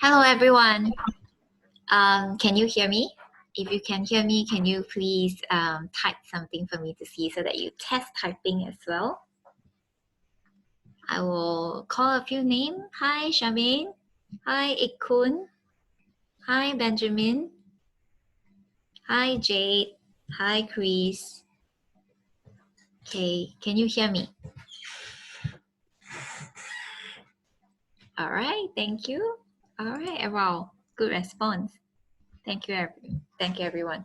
Hello, everyone. Can you hear me? If you can hear me, can you please type something for me to see so that you test typing as well? I will call a few names. Hi, Charmaine. Hi, Ikun. Hi, Benjamin. Hi, Jade. Hi, Chris. Okay, can you hear me? All right, thank you. All right, wow, good response. Thank you, everyone.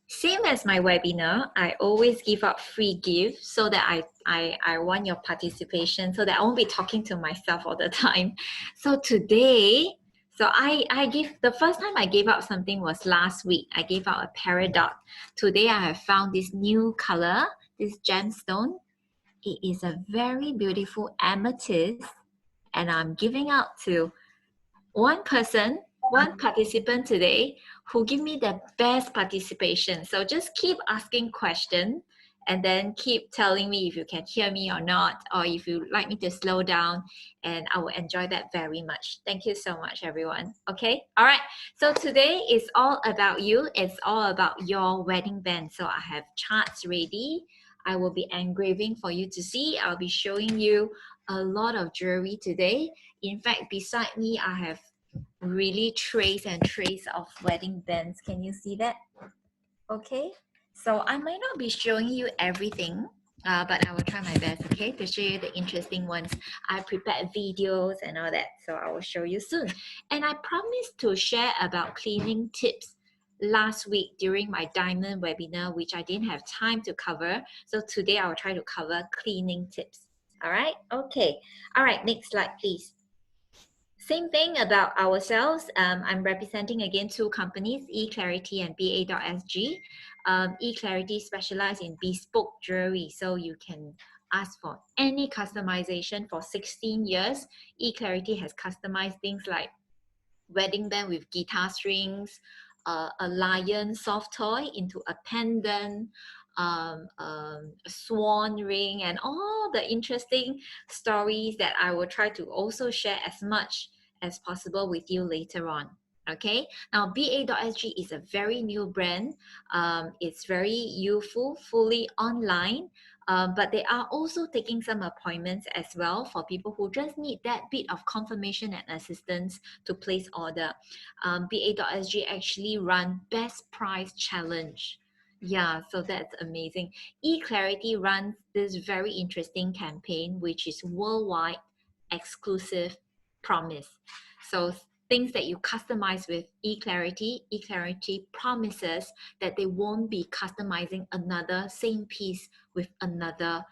Same as my webinar, I always give out free gifts so that I want your participation so that I won't be talking to myself all the time. So today, I give, the first time I gave out something was last week. I gave out a peridot. Today I have found this new color, this gemstone. It is a very beautiful amethyst, and I'm giving out to one participant today who give me the best participation. So just keep asking questions and then keep telling me if you can hear me or not, or if you like me to slow down, and I will enjoy that very much. Thank you so much, everyone. Okay, all right. So today is all about you. It's all about your wedding band. So I have charts ready. I will be engraving for you to see. I'll be showing you a lot of jewelry today. In fact, beside me, I have really trays and trays of wedding bands. Can you see that? Okay. So I might not be showing you everything, but I will try my best, okay, to show you the interesting ones. I prepared videos and all that, so I will show you soon. And I promised to share about cleaning tips last week during my diamond webinar, which I didn't have time to cover. So today I will try to cover cleaning tips. All right. Okay. All right. Next slide, please. Same thing about ourselves. I'm representing again two companies, eClarity and BA.SG. eClarity specializes in bespoke jewelry, so you can ask for any customization for 16 years. eClarity has customized things like wedding band with guitar strings, a lion soft toy into a pendant, a swan ring, and all the interesting stories that I will try to also share as much as possible with you later on. Okay, now BA.SG is a very new brand. It's very youthful, fully online. But they are also taking some appointments as well for people who just need that bit of confirmation and assistance to place order. BA.SG actually run best price challenge. Yeah, so that's amazing. eClarity runs this very interesting campaign, which is worldwide exclusive promise. So things that you customize with eClarity, eClarity promises that they won't be customizing another same piece with another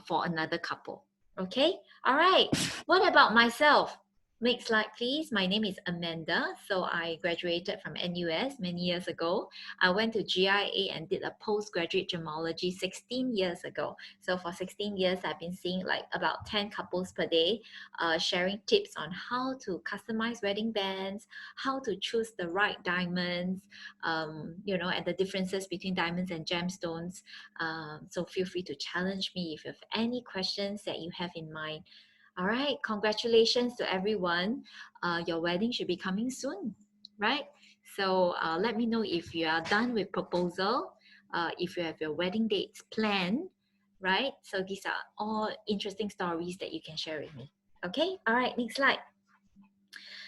for another couple. Okay, all right. What about myself? Next slide, please. My name is Amanda. So I graduated from NUS many years ago. I went to GIA and did a postgraduate gemology 16 years ago. So for 16 years, I've been seeing like about 10 couples per day, sharing tips on how to customize wedding bands, how to choose the right diamonds, and the differences between diamonds and gemstones. So feel free to challenge me if you have any questions that you have in mind. All right, congratulations to everyone. Your wedding should be coming soon, right? So let me know if you are done with proposal, if you have your wedding dates planned, right? So these are all interesting stories that you can share with me. Okay, all right, next slide.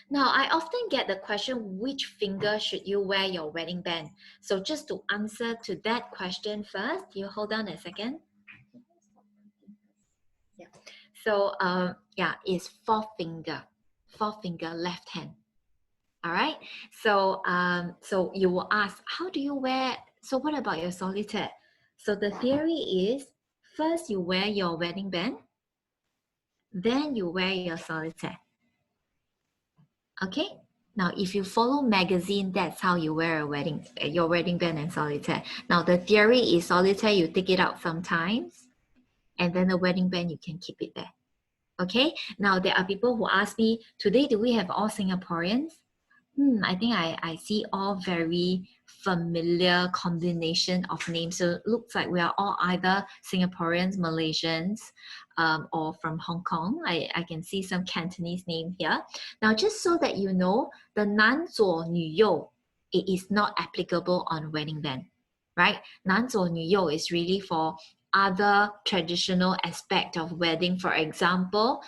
Now, I often get the question, which finger should you wear your wedding band? So just to answer to that question first, you hold on a second. Yeah. So it's fourth finger left hand. All right. So so you will ask, how do you wear? So what about your solitaire? So the theory is, first you wear your wedding band, then you wear your solitaire. Okay. Now, if you follow magazine, that's how you wear your wedding band and solitaire. Now, the theory is solitaire, you take it out sometimes, and then the wedding band, you can keep it there. Okay. Now, there are people who ask me, today, do we have all Singaporeans? I think I see all very familiar combination of names. So it looks like we are all either Singaporeans, Malaysians, or from Hong Kong. I can see some Cantonese name here. Now, just so that you know, the 男左女右, it is not applicable on wedding band, right? 男左女右 is really for other traditional aspect of wedding. For example,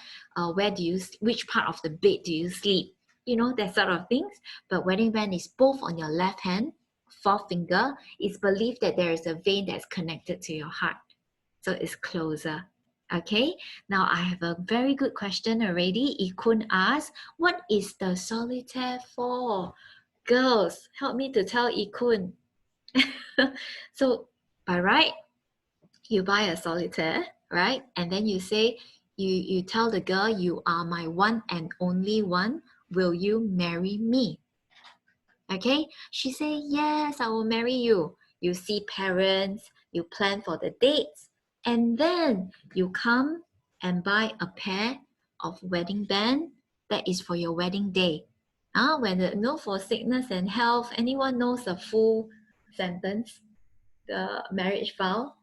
which part of the bed do you sleep? You know, that sort of things. But wedding band is both on your left hand, fourth finger. It's believed that there is a vein that's connected to your heart, so it's closer. Okay, now I have a very good question already. Ikun asks, what is the solitaire for? Girls, help me to tell Ikun. So by right, you buy a solitaire, right? And then you say, you tell the girl, you are my one and only one. Will you marry me? Okay, she say, yes, I will marry you. You see parents, you plan for the dates, and then you come and buy a pair of wedding band that is for your wedding day. For sickness and health, anyone knows the full sentence, the marriage vow?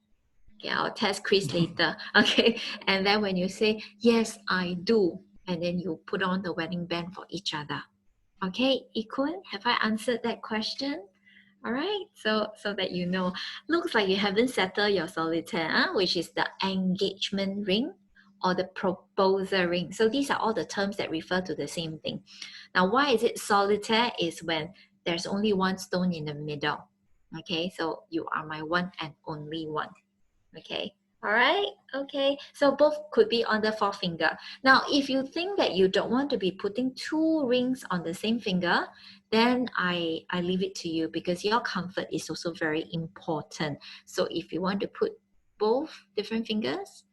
Okay, I'll test Chris later. Okay, and then when you say, yes, I do, and then you put on the wedding band for each other. Okay, Ikun, have I answered that question? All right, so that you know. Looks like you haven't settled your solitaire, which is the engagement ring or the proposal ring. So these are all the terms that refer to the same thing. Now, why is it solitaire? Is when there's only one stone in the middle. Okay, so you are my one and only one. Okay, all right, okay, so both could be on the fourth finger. Now, if you think that you don't want to be putting two rings on the same finger, then I leave it to you, because your comfort is also very important. So if you want to put both different fingers,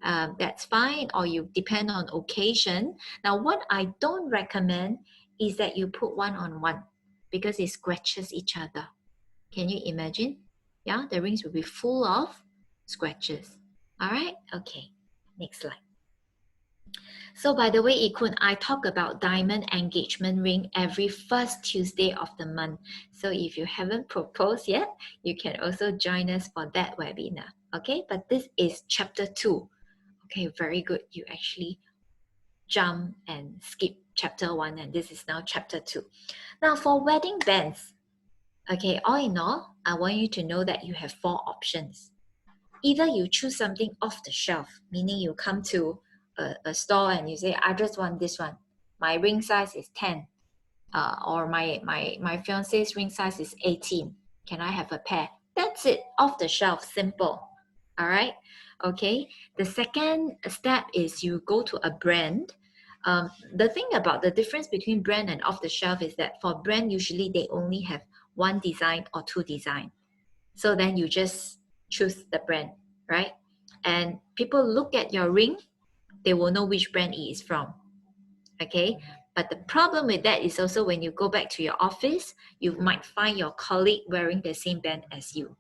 that's fine, or you depend on occasion. Now, what I don't recommend is that you put one on one, because it scratches each other. Can you imagine? Yeah, the rings will be full of scratches. All right, okay, next slide. So by the way, Ikun, I talk about diamond engagement ring every first Tuesday of the month. So if you haven't proposed yet, you can also join us for that webinar. Okay, but this is chapter 2. Okay, very good. You actually jump and skip chapter 1, and this is now chapter 2. Now for wedding bands, okay, all in all, I want you to know that you have 4 options. Either you choose something off the shelf, meaning you come to a store and you say, I just want this one. My ring size is 10, or my fiance's ring size is 18. Can I have a pair? That's it, off the shelf, simple. All right, okay. The second step is you go to a brand. The thing about the difference between brand and off the shelf is that for brand, usually they only have 1 design or 2 design. So then you just choose the brand, right? And people look at your ring, they will know which brand it is from. Okay, but the problem with that is also when you go back to your office, you might find your colleague wearing the same band as you.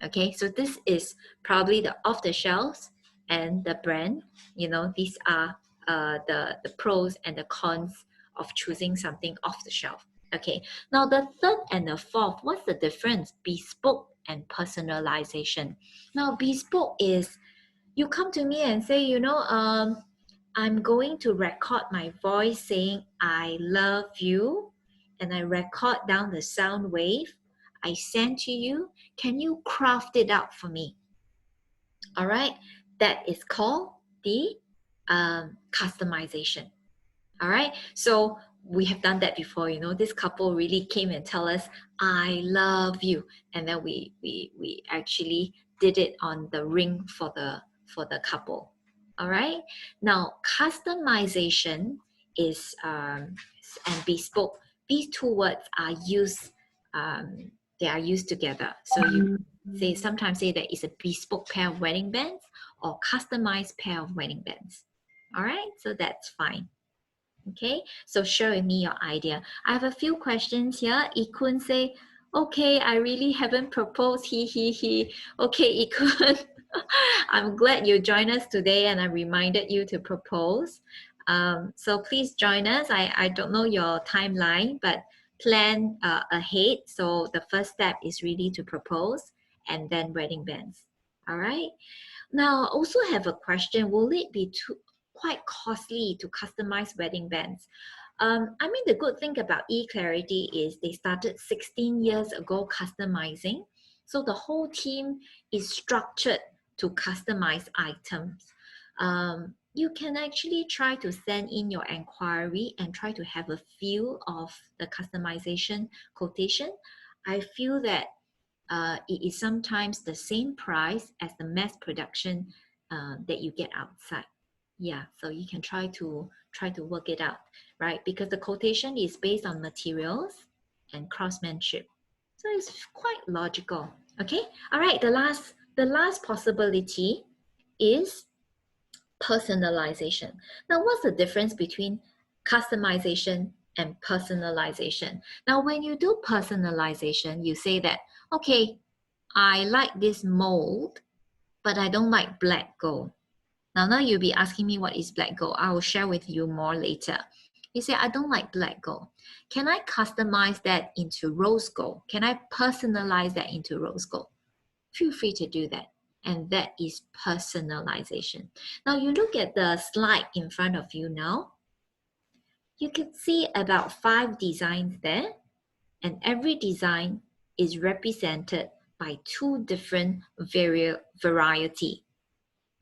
Okay, so this is probably the off the shelves and the brand. You know, these are the pros and the cons of choosing something off the shelf. Okay, now the third and the fourth, what's the difference? Bespoke and personalization. Now, bespoke is you come to me and say, I'm going to record my voice saying, I love you, and I record down the sound wave. I send to you. Can you craft it out for me? All right, that is called the customization. All right, so we have done that before. You know, this couple really came and tell us, I love you, and then we actually did it on the ring for the couple. All right, now customization is and bespoke. These 2 words are used. They are used together. So you sometimes say that it's a bespoke pair of wedding bands or customized pair of wedding bands. All right, so that's fine. Okay, so share with me your idea. I have a few questions here. Ikun say, okay, I really haven't proposed, he. Okay, Ikun, I'm glad you joined us today and I reminded you to propose. So please join us. I don't know your timeline, but plan ahead. So the first step is really to propose and then wedding bands. All right. Now, I also have a question. Will it be quite costly to customize wedding bands? I mean, the good thing about eClarity is they started 16 years ago customizing. So the whole team is structured to customize items. You can actually try to send in your inquiry and try to have a feel of the customization quotation. I feel that it is sometimes the same price as the mass production that you get outside. Yeah, so you can try to work it out, right? Because the quotation is based on materials and craftsmanship, so it's quite logical. Okay, all right. The last possibility is personalization. Now, what's the difference between customization and personalization? Now, when you do personalization, you say that, okay, I like this mold, but I don't like black gold. Now you'll be asking me what is black gold. I will share with you more later. You say, I don't like black gold. Can I customize that into rose gold? Can I personalize that into rose gold? Feel free to do that. And that is personalization. Now you look at the slide in front of you now. You can see about 5 designs there, and every design is represented by 2 different variety.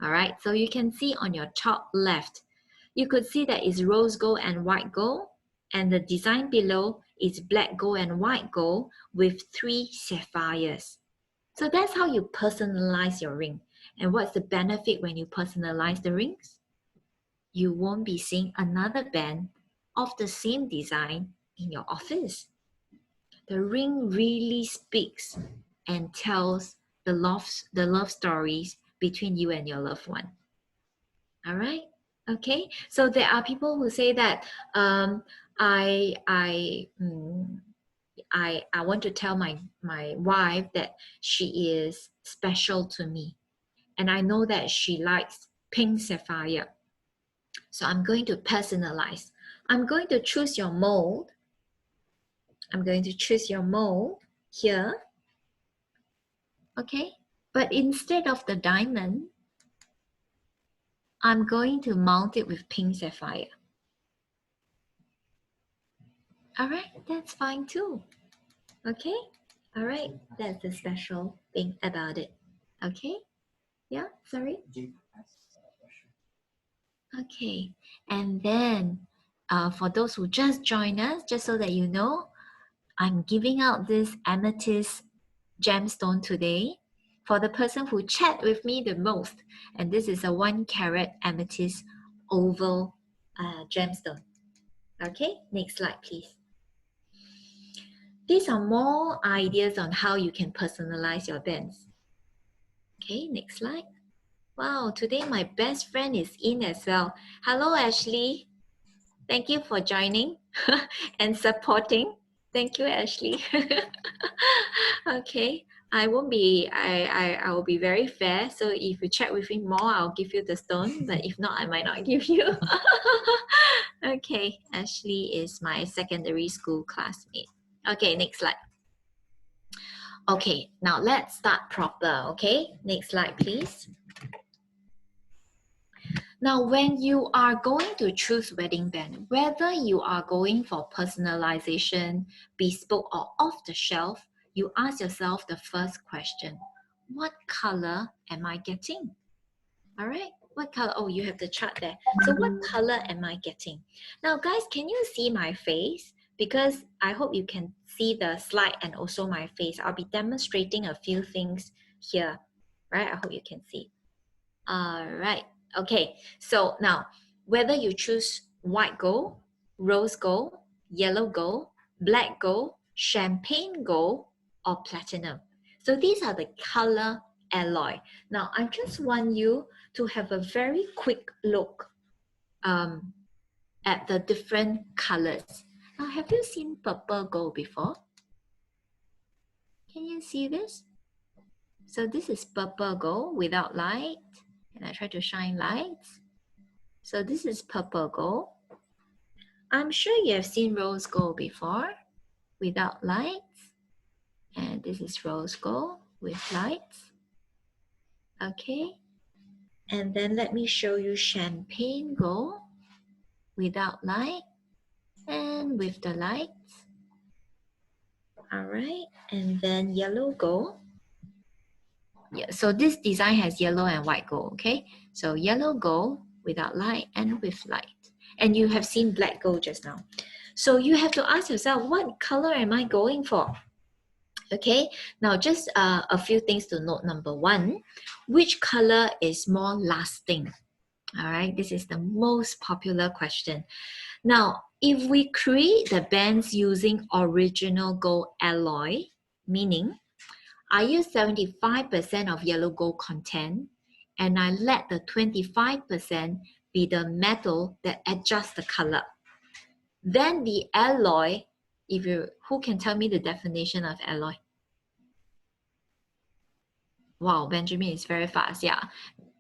All right, so you can see on your top left, you could see that it's rose gold and white gold, and the design below is black gold and white gold with 3 sapphires. So that's how you personalize your ring. And what's the benefit when you personalize the rings? You won't be seeing another band of the same design in your office. The ring really speaks and tells the love stories between you and your loved one. All right. Okay. So there are people who say that I want to tell my wife that she is special to me, and I know that she likes pink sapphire. So I'm going to personalize. I'm going to choose your mold. I'm going to choose your mold here. Okay. But instead of the diamond, I'm going to mount it with pink sapphire. All right, that's fine too. Okay, all right, that's the special thing about it. Okay, yeah, sorry. Okay, and then for those who just joined us, just so that you know, I'm giving out this amethyst gemstone today for the person who chat with me the most, and this is a 1 carat amethyst oval gemstone. Okay, next slide please. These are more ideas on how you can personalize your bands. Okay, next slide. Wow, today my best friend is in as well. Hello, Ashley. Thank you for joining and supporting. Thank you, Ashley. Okay, I will be very fair. So if you chat with me more, I'll give you the stone. But if not, I might not give you. Okay, Ashley is my secondary school classmate. Okay, next slide. Okay, now let's start proper, okay? Next slide, please. Now, when you are going to choose wedding band, whether you are going for personalization, bespoke, or off the shelf, you ask yourself the first question, what color am I getting? All right, what color? Oh, you have the chart there. So what color am I getting? Now, guys, can you see my face? Because I hope you can see the slide and also my face. I'll be demonstrating a few things here, right? I hope you can see. All right. Okay. So now, whether you choose white gold, rose gold, yellow gold, black gold, champagne gold, or platinum. So these are the color alloy. Now, I just want you to have a very quick look at the different colors. Now, have you seen purple gold before? Can you see this? So this is purple gold without light. And I try to shine lights. So this is purple gold. I'm sure you have seen rose gold before. without lights. And this is rose gold with lights. Okay. And then let me show you champagne gold without light and with the lights. All right. And then yellow gold. Yeah, so this design has yellow and white gold, okay? So yellow gold without light and with light. And you have seen black gold just now. So you have to ask yourself, what color am I going for? Okay, now just a few things to note. Number one, which color is more lasting? All right, this is the most popular question. Now, if we create the bands using original gold alloy, meaning I use 75% of yellow gold content and I let the 25% be the metal that adjusts the color. Then the alloy, who can tell me the definition of alloy? Wow, Benjamin is very fast. Yeah,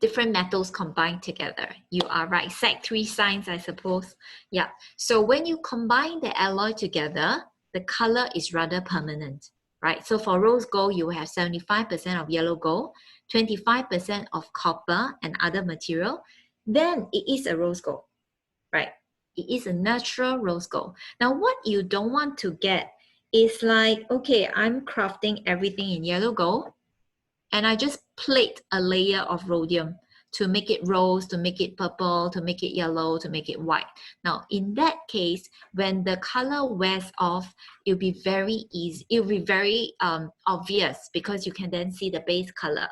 different metals combined together. You are right. Sec 3 science, I suppose. Yeah. So when you combine the alloy together, the color is rather permanent, right? So for rose gold, you will have 75% of yellow gold, 25% of copper and other material. Then it is a rose gold, right? It is a natural rose gold. Now, what you don't want to get is like, okay, I'm crafting everything in yellow gold, and I just plate a layer of rhodium to make it rose, to make it purple, to make it yellow, to make it white. Now, in that case, when the color wears off, it'll be very easy. It'll be very obvious because you can then see the base color.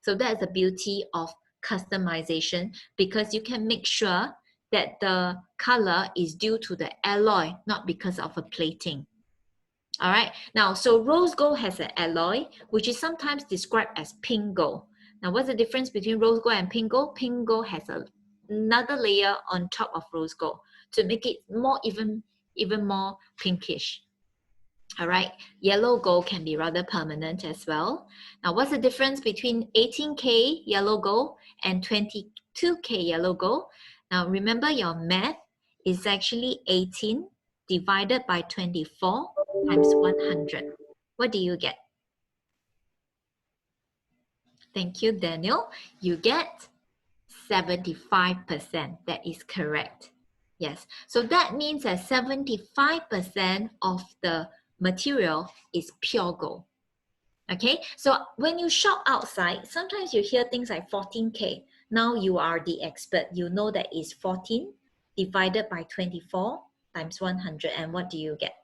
So that's the beauty of customization, because you can make sure that the color is due to the alloy, not because of a plating. All right, now, so rose gold has an alloy, which is sometimes described as pink gold. Now, what's the difference between rose gold and pink gold? Pink gold has another layer on top of rose gold to make it more even more pinkish. All right, yellow gold can be rather permanent as well. Now, what's the difference between 18K yellow gold and 22K yellow gold? Now, remember your math is actually 18 divided by 24 times 100. What do you get? Thank you, Daniel. You get 75%. That is correct. Yes. So that means that 75% of the material is pure gold. Okay. So when you shop outside, sometimes you hear things like 14K. Now you are the expert. You know that is 14 divided by 24 times 100. And what do you get?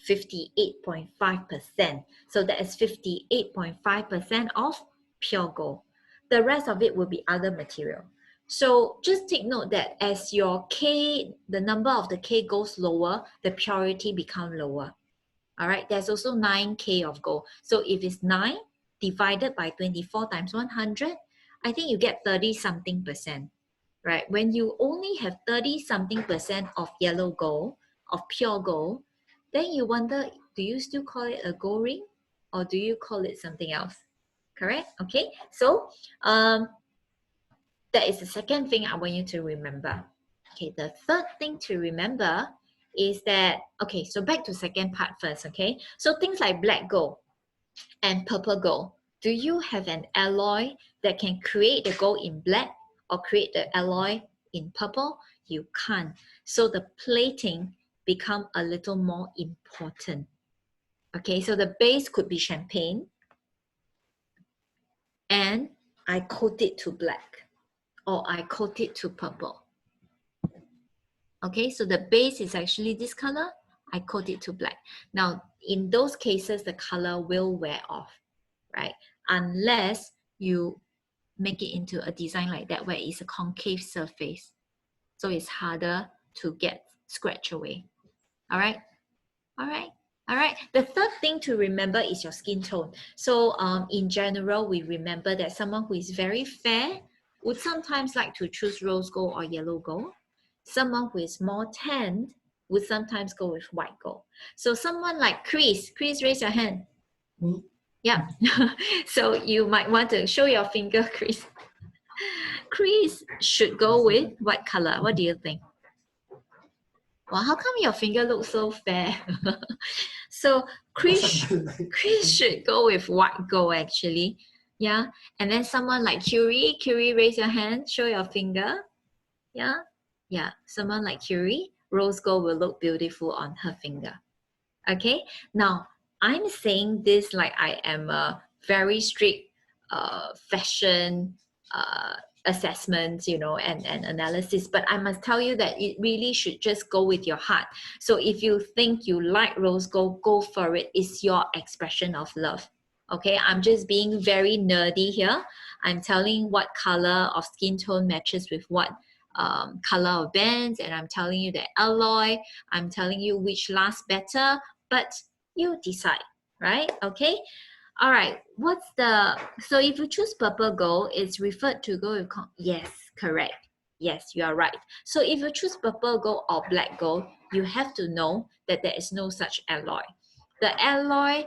58.5%. So that is 58.5% of pure gold. The rest of it will be other material. So just take note that as your K, the number of the K goes lower, the purity becomes lower. All right, there's also 9K of gold. So if it's 9 divided by 24 times 100, I think you get 30 something percent, right? When you only have 30 something percent of yellow gold, of pure gold, then you wonder, do you still call it a gold ring or do you call it something else? Correct? Okay, so that is the second thing I want you to remember. Okay, the third thing to remember is that, okay, so back to second part first, okay? So things like black gold and purple gold, do you have an alloy that can create the gold in black or create the alloy in purple? You can't. So the plating become a little more important. Okay, so the base could be champagne and I coat it to black or I coat it to purple. Okay, so the base is actually this color, I coat it to black. Now, in those cases, the color will wear off, right? Unless you make it into a design like that where it's a concave surface. So it's harder to get scratch away. All right? All right. All right. The third thing to remember is your skin tone. So in general, we remember that someone who is very fair would sometimes like to choose rose gold or yellow gold. Someone who is more tanned would sometimes go with white gold. So someone like Chris, raise your hand. Yeah. So you might want to show your finger, Chris. Chris should go with what color? What do you think? Well, how come your finger looks so fair? So Chris should go with white gold actually. Yeah. And then someone like Curie, raise your hand, show your finger. Yeah. Yeah. Someone like Curie, rose gold will look beautiful on her finger. Okay. Now, I'm saying this like I am a very strict fashion assessment, you know, and analysis, but I must tell you that it really should just go with your heart. So if you think you like rose gold, go for it. It's your expression of love. Okay, I'm just being very nerdy here. I'm telling what color of skin tone matches with what color of bands, and I'm telling you the alloy. I'm telling you which lasts better, but you decide, right? Okay. All right, what's the, so if you choose purple gold, it's referred to gold with, yes, correct. Yes, you are right. So if you choose purple gold or black gold, you have to know that there is no such alloy. The alloy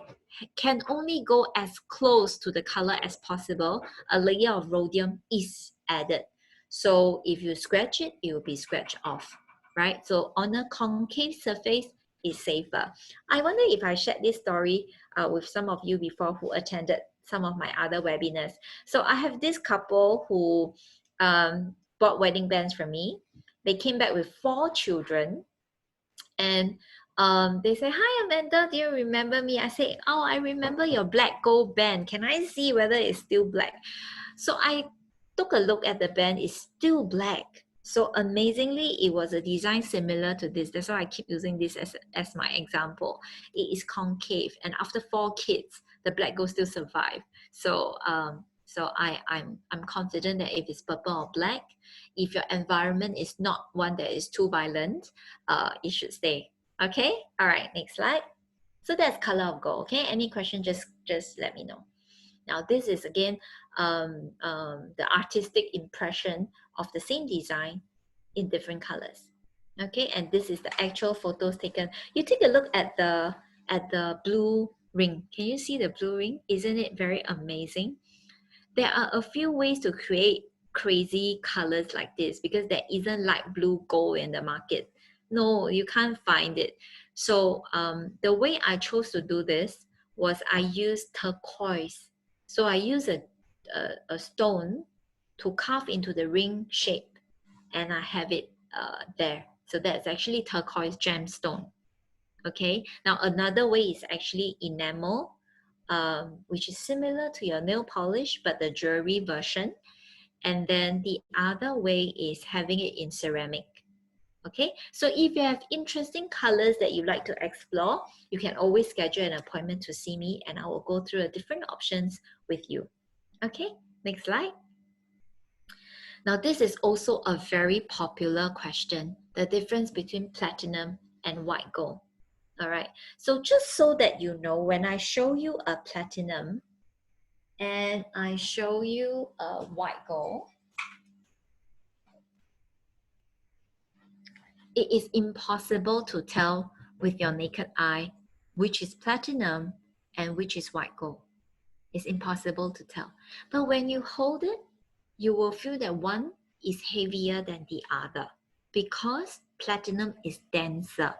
can only go as close to the color as possible. A layer of rhodium is added. So if you scratch it, it will be scratched off, right? So on a concave surface, is safer. I wonder if I shared this story with some of you before who attended some of my other webinars. So I have this couple who bought wedding bands from me. They came back with 4 children, and they say, "Hi Amanda, do you remember me?" I say, "Oh, I remember your black gold band. Can I see whether it's still black?" So I took a look at the band. It's still black. So amazingly, it was a design similar to this. That's why I keep using this as my example. It is concave, and after 4 kids, the black gold still survive. So I'm confident that if it's purple or black, if your environment is not one that is too violent, it should stay. Okay. All right. Next slide. So that's color of gold. Okay. Any question? Just let me know. Now this is again the artistic impression of the same design in different colors. Okay, and this is the actual photos taken. You take a look at the blue ring. Can you see the blue ring? Isn't it very amazing? There are a few ways to create crazy colors like this because there isn't light blue gold in the market. No, you can't find it. So the way I chose to do this was I used turquoise. So I use a stone to carve into the ring shape, and I have it there. So that's actually turquoise gemstone. Okay, now another way is actually enamel, which is similar to your nail polish, but the jewelry version. And then the other way is having it in ceramic. Okay, so if you have interesting colors that you'd like to explore, you can always schedule an appointment to see me, and I will go through the different options with you. Okay, next slide. Now, this is also a very popular question, the difference between platinum and white gold. All right, so just so that you know, when I show you a platinum and I show you a white gold, it is impossible to tell with your naked eye which is platinum and which is white gold. It's impossible to tell. But when you hold it, you will feel that one is heavier than the other because platinum is denser.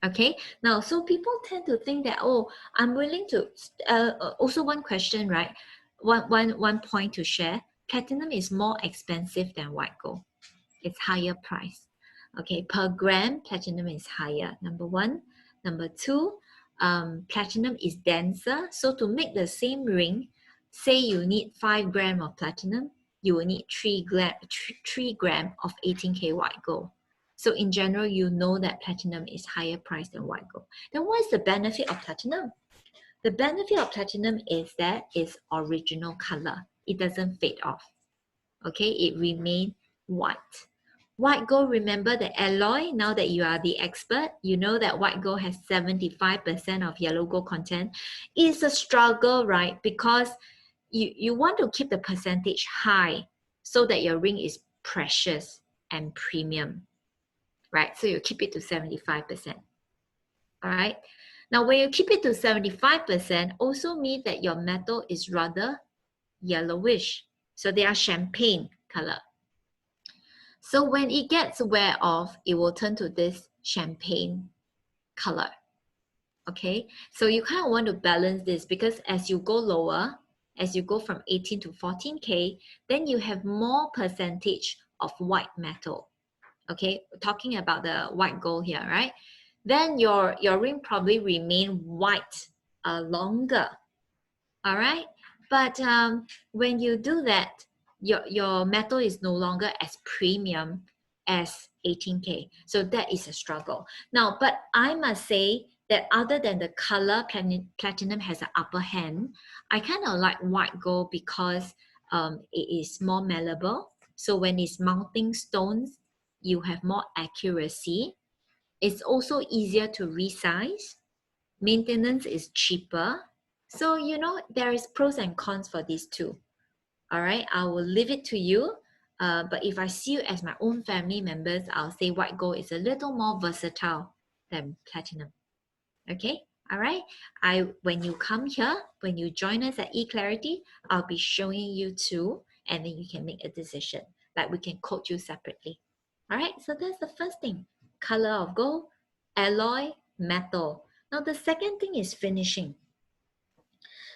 Okay, now so people tend to think that, oh, I'm willing to, also one question, right? One point to share, platinum is more expensive than white gold. It's higher price. Okay, per gram, platinum is higher, number one. Number two, platinum is denser. So to make the same ring, say you need 5 grams of platinum, you will need 3 grams of 18K white gold. So in general, you know that platinum is higher priced than white gold. Then what is the benefit of platinum? The benefit of platinum is that it's original color. It doesn't fade off. Okay, it remains white. White gold, remember the alloy. Now that you are the expert, you know that white gold has 75% of yellow gold content. It's a struggle, right? Because you want to keep the percentage high so that your ring is precious and premium, right? So you keep it to 75%. All right. Now, when you keep it to 75%, also means that your metal is rather yellowish. So they are champagne color. So when it gets wear off, it will turn to this champagne color. Okay, so you kind of want to balance this, because as you go lower, as you go from 18 to 14K, then you have more percentage of white metal. Okay, talking about the white gold here, right? Then your ring probably remain white longer. All right, but when you do that, your metal is no longer as premium as 18K. So that is a struggle. Now, but I must say that other than the color, platinum has an upper hand. I kind of like white gold because it is more malleable. So when it's mounting stones, you have more accuracy. It's also easier to resize. Maintenance is cheaper. So, you know, there is pros and cons for these two. All right, I will leave it to you. But if I see you as my own family members, I'll say white gold is a little more versatile than platinum. Okay, all right. When you come here, when you join us at eClarity, I'll be showing you two, and then you can make a decision. Like we can quote you separately. All right, so that's the first thing: color of gold, alloy, metal. Now the second thing is finishing.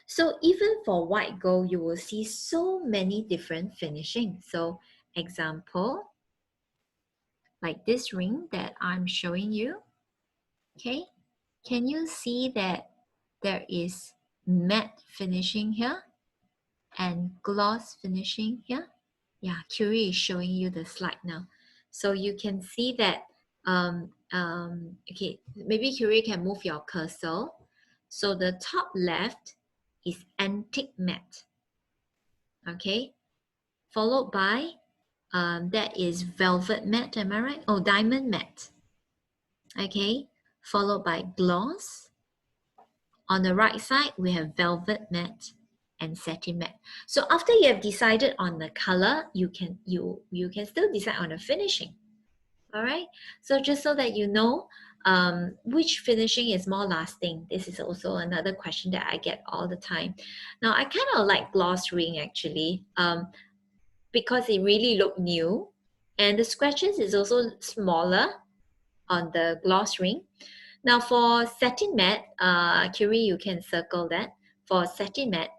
So even for white gold, you will see so many different finishings. So example, like this ring that I'm showing you, okay? Can you see that there is matte finishing here and gloss finishing here? Yeah, Curie is showing you the slide now. So you can see that, okay, maybe Curie can move your cursor. So the top left is antique matte, okay? Followed by, that is velvet matte, am I right? Oh, diamond matte, okay? Followed by gloss. On the right side, we have velvet matte and satin matte. So after you have decided on the color, you can still decide on the finishing. All right. So just so that you know which finishing is more lasting. This is also another question that I get all the time. Now I kind of like gloss ring actually, because it really look new, and the scratches is also smaller on the gloss ring. Now for satin matte, Curie, you can circle that. For satin matte,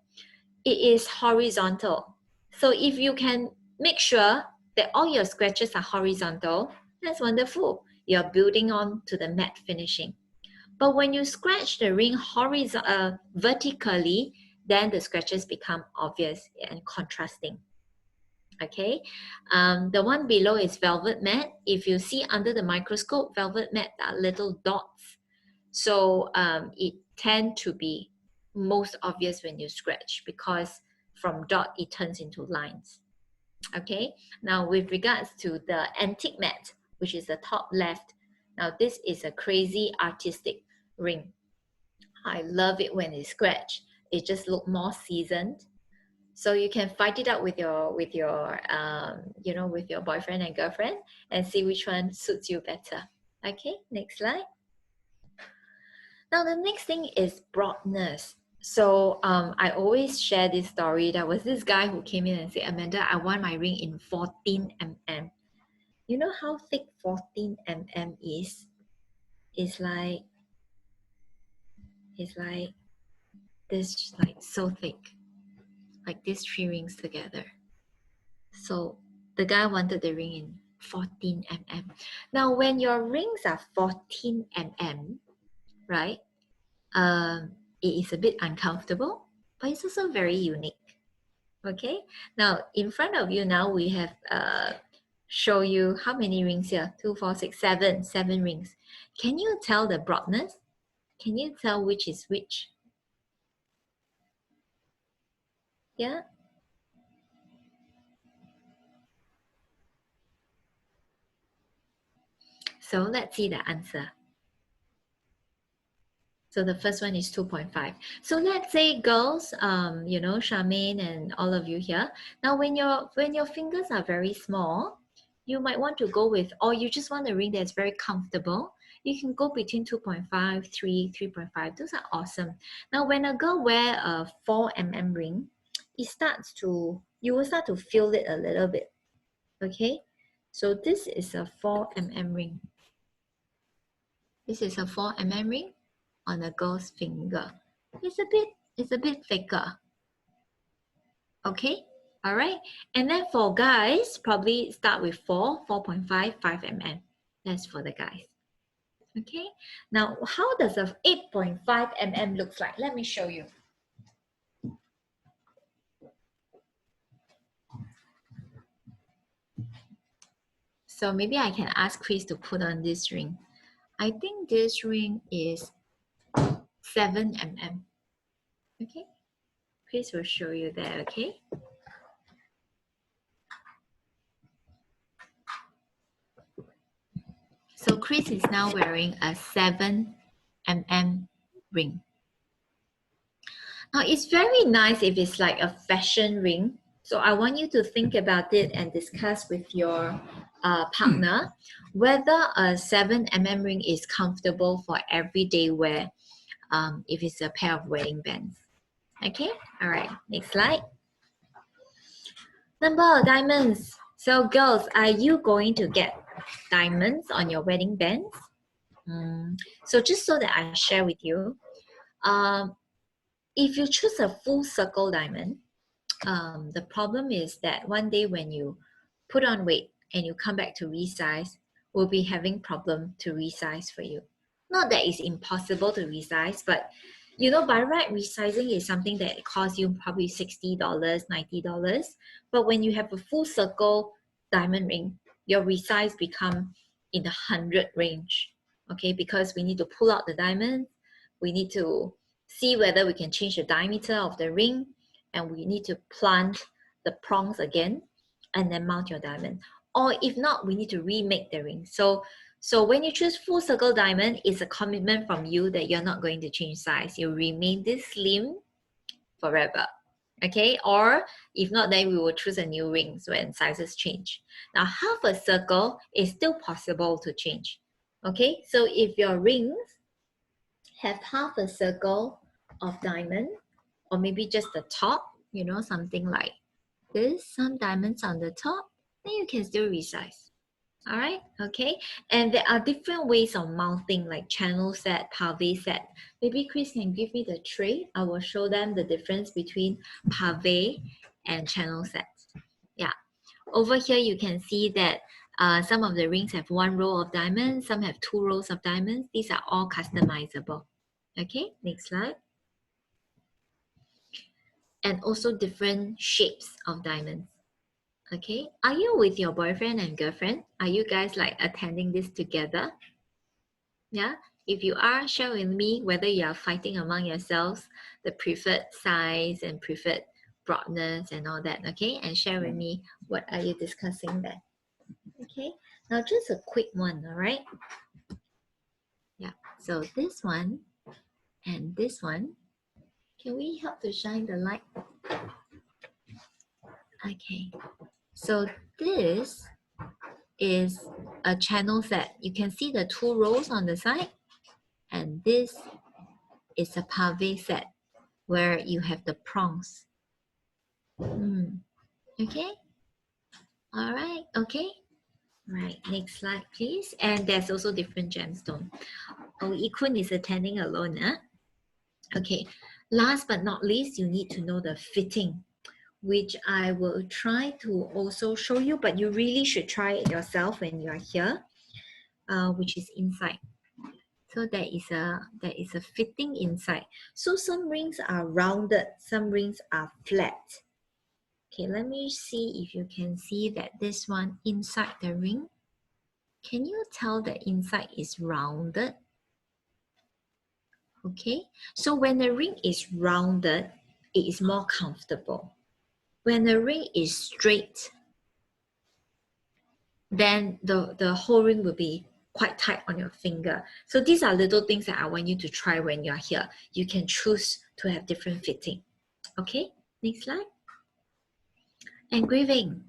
it is horizontal. So if you can make sure that all your scratches are horizontal, that's wonderful. You're building on to the matte finishing. But when you scratch the ring vertically, then the scratches become obvious and contrasting. Okay, the one below is velvet matte. If you see under the microscope, velvet matte are little dots. So it tend to be most obvious when you scratch, because from dot it turns into lines. Okay, now with regards to the antique matte, which is the top left, now this is a crazy artistic ring. I love it when it's scratched. It just looks more seasoned. So you can fight it out with your with your boyfriend and girlfriend and see which one suits you better. Okay, next slide. Now the next thing is broadness. So I always share this story. There was this guy who came in and said, Amanda, I want my ring in 14 mm. You know how thick 14 mm is? It's like this, like so thick, like these three rings together. So the guy wanted the ring in 14 mm. Now when your rings are 14 mm, right? It is a bit uncomfortable, but it's also very unique. Okay, now in front of you now we have show you how many rings here. 2, 4, 6, 7. 7 rings. Can you tell the broadness? Can you tell which is which? Yeah. So let's see the answer. So the first one is 2.5. So let's say girls, Charmaine and all of you here. Now when your fingers are very small, you might want to go with, or you just want a ring that's very comfortable. You can go between 2.5, 3, 3.5. Those are awesome. Now when a girl wear a 4 mm ring, you will start to feel it a little bit. Okay, so this is a 4 mm ring. This is a 4mm ring on a girl's finger. It's a bit thicker. Okay, all right. And then for guys, probably start with 4.5, 5mm. That's for the guys. Okay, now how does a 8.5mm looks like? Let me show you. So maybe I can ask Chris to put on this ring. I think this ring is 7mm. Okay, Chris will show you that, okay? So Chris is now wearing a 7mm ring. Now it's very nice if it's like a fashion ring. So I want you to think about it and discuss with your partner whether a 7mm ring is comfortable for everyday wear if it's a pair of wedding bands. Okay, all right, next slide. Number of diamonds. So girls, are you going to get diamonds on your wedding bands? So just so that I share with you, if you choose a full circle diamond, the problem is that one day when you put on weight and you come back to resize, we'll be having problem to resize for you. Not that it's impossible to resize, but you know, by right, resizing is something that costs you probably $60, $90. But when you have a full circle diamond ring, your resize become in the 100 range, okay? Because we need to pull out the diamond, we need to see whether we can change the diameter of the ring, and we need to plant the prongs again and then mount your diamond. Or if not, we need to remake the ring. So when you choose full circle diamond, it's a commitment from you that you're not going to change size. You remain this slim forever, okay? Or if not, then we will choose a new ring when sizes change. Now, half a circle is still possible to change, okay? So if your rings have half a circle of diamond, or maybe just the top, you know, something like this, some diamonds on the top, then you can still resize. All right, okay. And there are different ways of mounting, like channel set, pave set. Maybe Chris can give me the tray. I will show them the difference between pave and channel sets. Yeah, over here you can see that some of the rings have one row of diamonds, some have two rows of diamonds. These are all customizable. Okay, next slide. And also different shapes of diamonds. Okay, are you with your boyfriend and girlfriend? Are you guys like attending this together? Yeah, if you are, share with me whether you are fighting among yourselves the preferred size and preferred broadness and all that, okay? And share with me what are you discussing there. Okay, now just a quick one, all right? Yeah, so this one and this one, can we help to shine the light? Okay, so this is a channel set. You can see the two rows on the side, and this is a pave set where you have the prongs. Okay, all right, okay. Right, next slide, please. And there's also different gemstone. Oh, Ikun is attending alone, huh? Okay, last but not least, you need to know the fitting, which I will try to also show you, but you really should try it yourself when you're here, which is inside. So there is a fitting inside. So some rings are rounded, some rings are flat. Okay, let me see if you can see that this one inside the ring. Can you tell the inside is rounded? Okay, so when the ring is rounded, it is more comfortable. When the ring is straight, then the whole ring will be quite tight on your finger. So these are little things that I want you to try when you're here. You can choose to have different fitting. Okay, next slide. Engraving.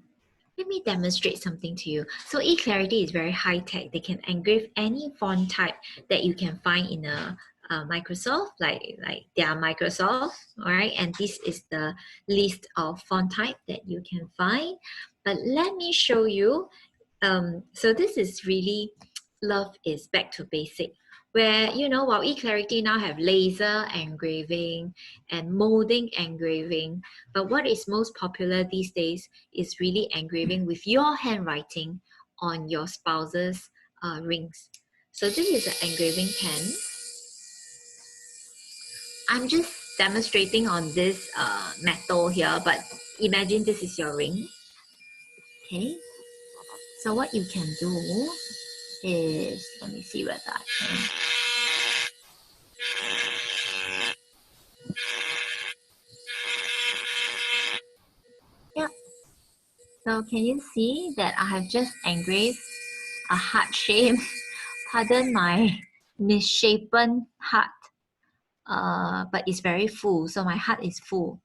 Let me demonstrate something to you. So eClarity is very high-tech. They can engrave any font type that you can find in a Microsoft, like their Microsoft, all right? And this is the list of font type that you can find. But let me show you. So this is really love is back to basic, where, you know, while eClarity now have laser engraving and molding engraving, but what is most popular these days is really engraving with your handwriting on your spouse's rings. So this is an engraving pen. I'm just demonstrating on this metal here, but imagine this is your ring. Okay, so what you can do is, let me see whether I can. Yeah, so can you see that I have just engraved a heart shape? Pardon my misshapen heart, but it's very full, so my heart is full.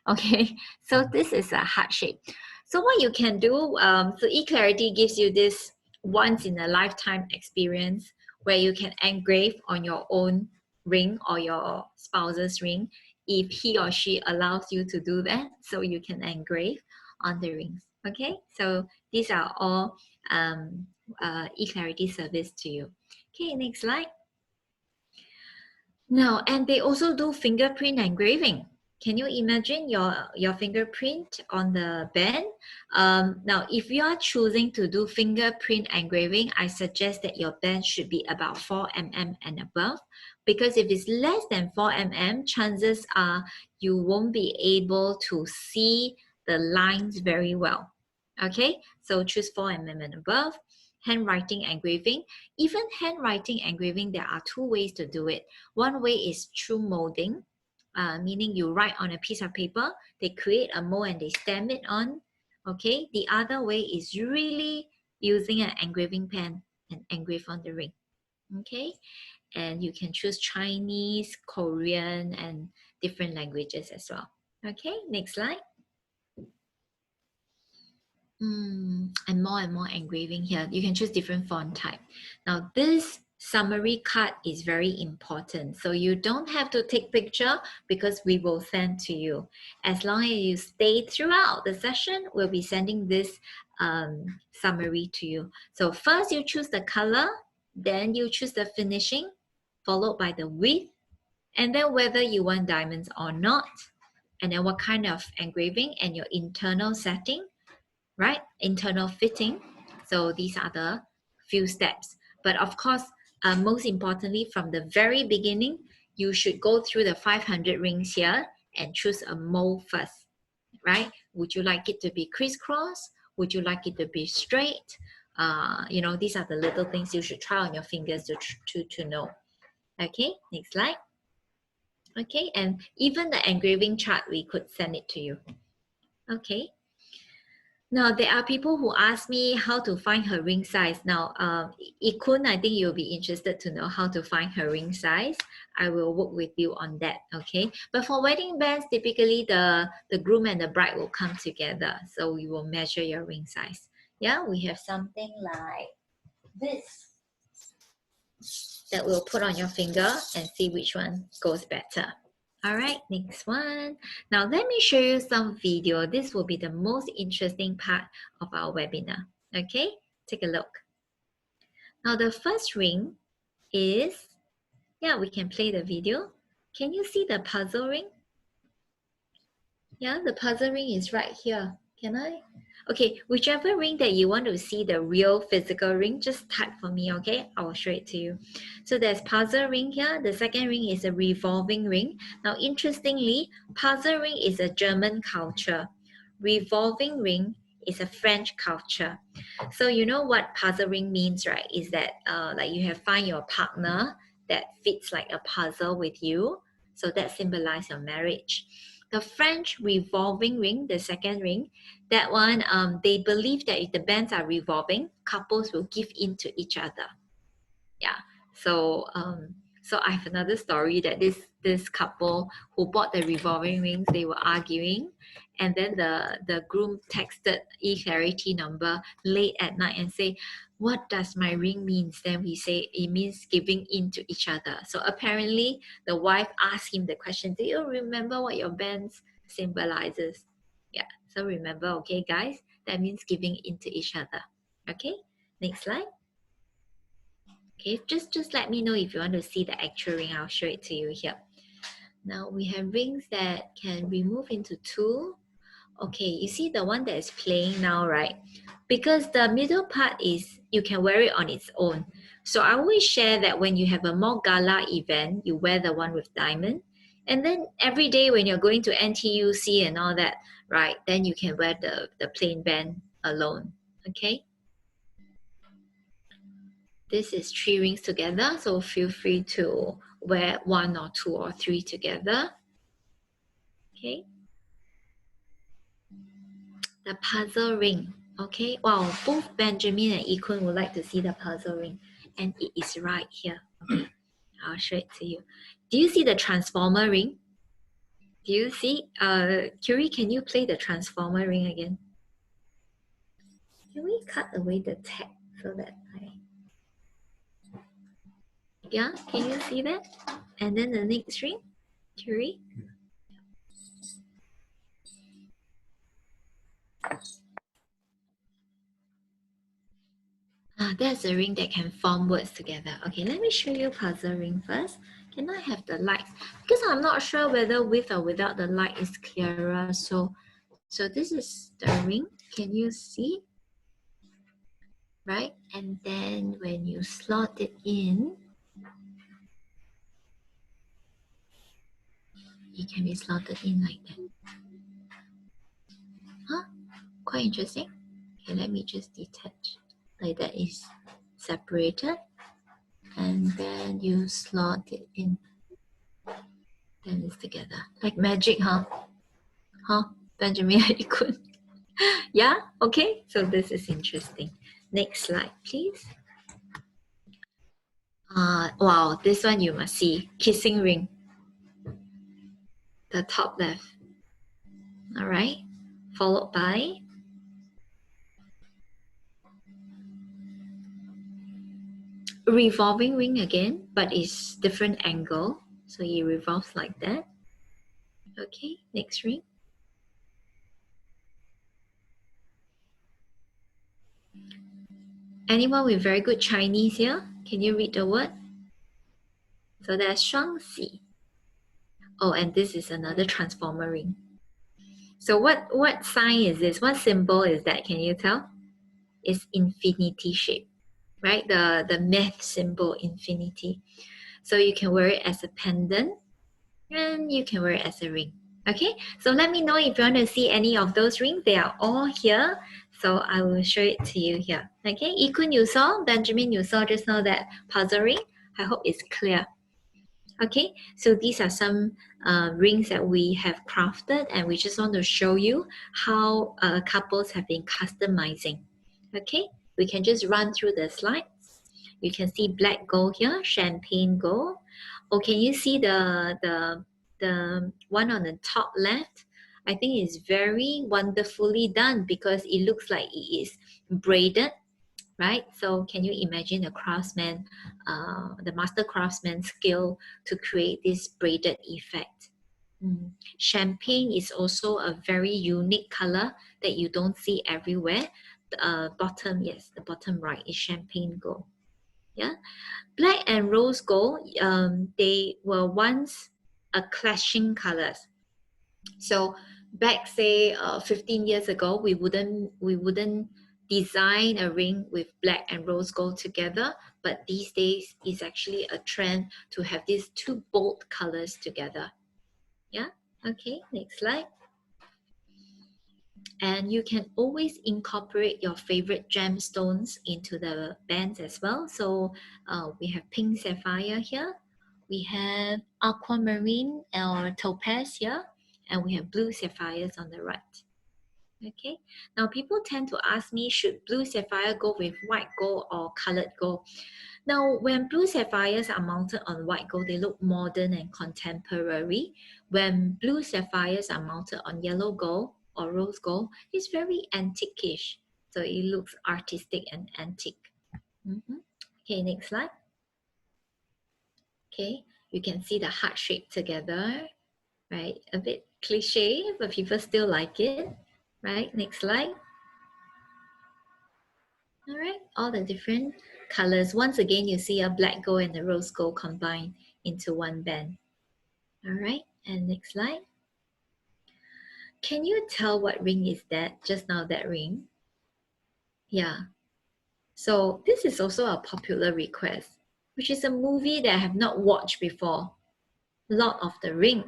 Okay, so this is a heart shape. So what you can do, so eClarity gives you this once in a lifetime experience where you can engrave on your own ring or your spouse's ring if he or she allows you to do that. So you can engrave on the rings. Okay, so these are all eClarity service to you. Okay, next slide. Now, and they also do fingerprint engraving. Can you imagine your fingerprint on the band? Now, if you are choosing to do fingerprint engraving, I suggest that your band should be about 4 mm and above, because if it's less than 4 mm, chances are you won't be able to see the lines very well. Okay, so choose 4 mm and above. Handwriting engraving. Even handwriting engraving, there are two ways to do it. One way is through molding, meaning you write on a piece of paper, they create a mold and they stamp it on. Okay, the other way is really using an engraving pen and engrave on the ring. Okay, and you can choose Chinese, Korean, and different languages as well. Okay, next slide. And more engraving here. You can choose different font type. Now this summary card is very important. So you don't have to take picture because we will send to you. As long as you stay throughout the session, we'll be sending this summary to you. So first you choose the color, then you choose the finishing, followed by the width, and then whether you want diamonds or not, and then what kind of engraving and your internal setting, right? Internal fitting. So these are the few steps. But of course, most importantly, from the very beginning, you should go through the 500 rings here and choose a mold first, right? Would you like it to be crisscross? Would you like it to be straight? You know, these are the little things you should try on your fingers to know. Okay, next slide. Okay, and even the engraving chart, we could send it to you. Okay. Now, there are people who ask me how to find her ring size. Now, Ikun, I think you'll be interested to know how to find her ring size. I will work with you on that, okay? But for wedding bands, typically the groom and the bride will come together. So we will measure your ring size. Yeah, we have something like this that we'll put on your finger and see which one goes better. All right, next one. Now let me show you some video. This will be the most interesting part of our webinar. Okay, take a look. Now the first ring is, yeah, we can play the video. Can you see the puzzle ring? Yeah, the puzzle ring is right here. Can I? Okay, whichever ring that you want to see the real physical ring, just type for me, okay? I will show it to you. So there's puzzle ring here. The second ring is a revolving ring. Now, interestingly, puzzle ring is a German culture. Revolving ring is a French culture. So you know what puzzle ring means, right? Is that like you have find your partner that fits like a puzzle with you. So that symbolizes your marriage. The French revolving ring, the second ring, that one, they believe that if the bands are revolving, couples will give in to each other. Yeah. So so I have another story that this couple who bought the revolving rings, they were arguing, and then the groom texted eClarity number late at night and say, what does my ring means? Then we say it means giving in to each other. So apparently the wife asked him the question, do you remember what your bands symbolizes? Yeah, so remember, okay guys, that means giving in to each other. Okay, next slide. Okay, just let me know if you want to see the actual ring. I'll show it to you here. Now we have rings that can remove into two. Okay, you see the one that is playing now, right? Because the middle part is, you can wear it on its own. So I always share that when you have a more gala event, you wear the one with diamond. And then every day when you're going to NTUC and all that, right, then you can wear the plain band alone, okay? This is 3 rings together, so feel free to wear 1 or 2 or 3 together, okay? The puzzle ring, okay? Wow, both Benjamin and Ikun would like to see the puzzle ring, and it is right here. Okay, I'll show it to you. Do you see the transformer ring? Do you see? Curie, can you play the transformer ring again? Can we cut away the tag so that yeah, can you see that? And then the next ring, Curie? That's a ring that can form words together. Okay, let me show you puzzle ring first. Can I have the light? Because I'm not sure whether with or without the light is clearer. So this is the ring. Can you see? Right? And then when you slot it in, it can be slotted in like that. Huh? Quite interesting. Okay, let me just detach. Like that is separated. And then you slot it in. Then it's together. Like magic, huh? Huh? Benjamin, you could. Yeah? Okay. So this is interesting. Next slide, please. Wow, this one you must see. Kissing ring. The top left. All right. Followed by revolving ring again, but it's different angle. So it revolves like that. Okay, next ring. Anyone with very good Chinese here? Can you read the word? So that's 双喜. Oh, and this is another transformer ring. So what sign is this? What symbol is that? Can you tell? It's infinity shape, right? The math symbol infinity. So you can wear it as a pendant and you can wear it as a ring. Okay, so let me know if you want to see any of those rings. They are all here. So I will show it to you here. Okay, Ikun, you saw, Benjamin, you saw just now that puzzle ring. I hope it's clear. Okay, so these are some rings that we have crafted, and we just want to show you how couples have been customizing. Okay, we can just run through the slides. You can see black gold here, champagne gold. Oh, can you see the one on the top left? I think it's very wonderfully done because it looks like it is braided, right? So can you imagine the craftsman, the master craftsman skill to create this braided effect? Champagne is also a very unique color that you don't see everywhere. The bottom, yes, the bottom right is champagne gold. Yeah, black and rose gold, they were once a clashing colors. So back say 15 years ago, we wouldn't design a ring with black and rose gold together, but these days it's actually a trend to have these two bold colors together. Yeah, okay, next slide. And you can always incorporate your favorite gemstones into the bands as well. So we have pink sapphire here, we have aquamarine or topaz here, and we have blue sapphires on the right. Okay, now people tend to ask me, should blue sapphire go with white gold or colored gold? Now, when blue sapphires are mounted on white gold, they look modern and contemporary. When blue sapphires are mounted on yellow gold or rose gold, it's very antique-ish. So it looks artistic and antique. Okay, next slide. Okay, you can see the heart shape together, right? A bit cliche, but people still like it, right? Next slide. All right, all the different colors. Once again, you see a black gold and a rose gold combined into one band. All right, and next slide. Can you tell what ring is that? Just now, that ring. Yeah. So this is also a popular request, which is a movie that I have not watched before. Lord of the Ring.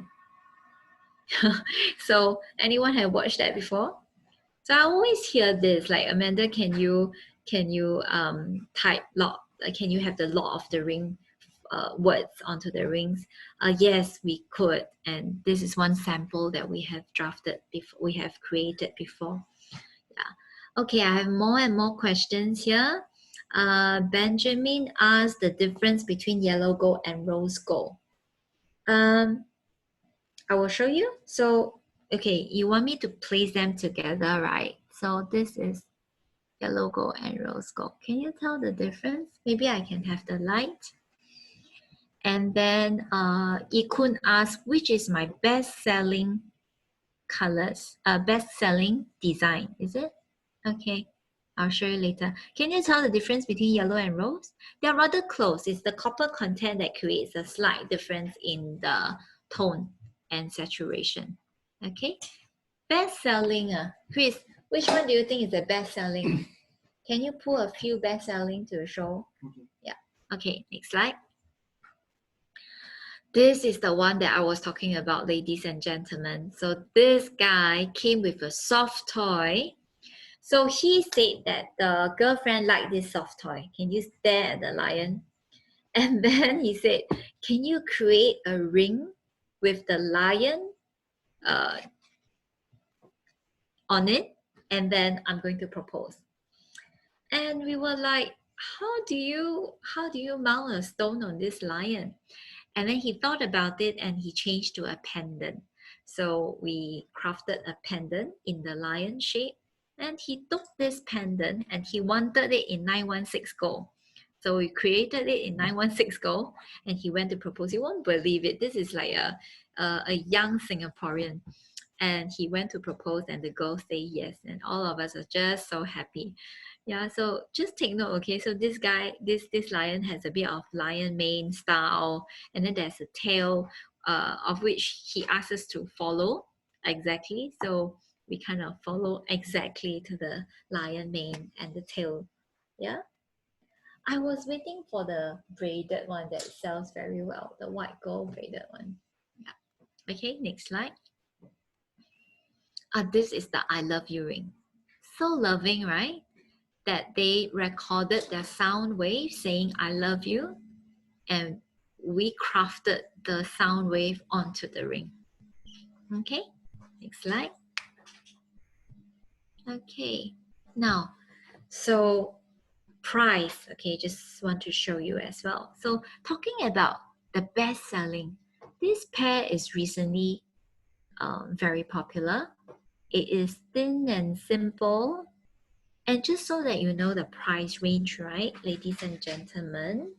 So anyone have watched that before? So I always hear this, like, Amanda, can you type Lord? Can you have the Lord of the Ring words onto the rings? Yes, we could, and this is one sample that we have drafted before, we have created before. Yeah. Okay, I have more and more questions here. Benjamin asked the difference between yellow gold and rose gold. I will show you. So, okay, you want me to place them together, right? So this is yellow gold and rose gold. Can you tell the difference? Maybe I can have the light. And then Ikun asked, which is my best-selling colors, best-selling design, is it? Okay, I'll show you later. Can you tell the difference between yellow and rose? They're rather close. It's the copper content that creates a slight difference in the tone and saturation. Okay, best-selling. Chris, which one do you think is the best-selling? Can you pull a few best-selling to show? Yeah. Okay, next slide. This is the one that I was talking about, ladies and gentlemen. So this guy came with a soft toy. So he said that the girlfriend liked this soft toy. Can you stare at the lion? And then he said, can you create a ring with the lion on it? And then I'm going to propose. And we were like, how do you mount a stone on this lion? And then he thought about it and he changed to a pendant. So we crafted a pendant in the lion shape. And he took this pendant and he wanted it in 916 gold. So we created it in 916 gold and he went to propose. You won't believe it. This is like a young Singaporean. And he went to propose and the girl said yes. And all of us are just so happy. Yeah, so just take note, okay? So this guy, this lion has a bit of lion mane style, and then there's a tail of which he asks us to follow exactly. So we kind of follow exactly to the lion mane and the tail. Yeah. I was waiting for the braided one that sells very well, the white gold braided one. Yeah. Okay, next slide. This is the I love you ring. So loving, right? That they recorded their sound wave saying I love you, and we crafted the sound wave onto the ring. Okay, next slide. Okay, now, so price, okay, just want to show you as well. So talking about the best selling, this pair is recently very popular. It is thin and simple. And just so that you know the price range, right, ladies and gentlemen,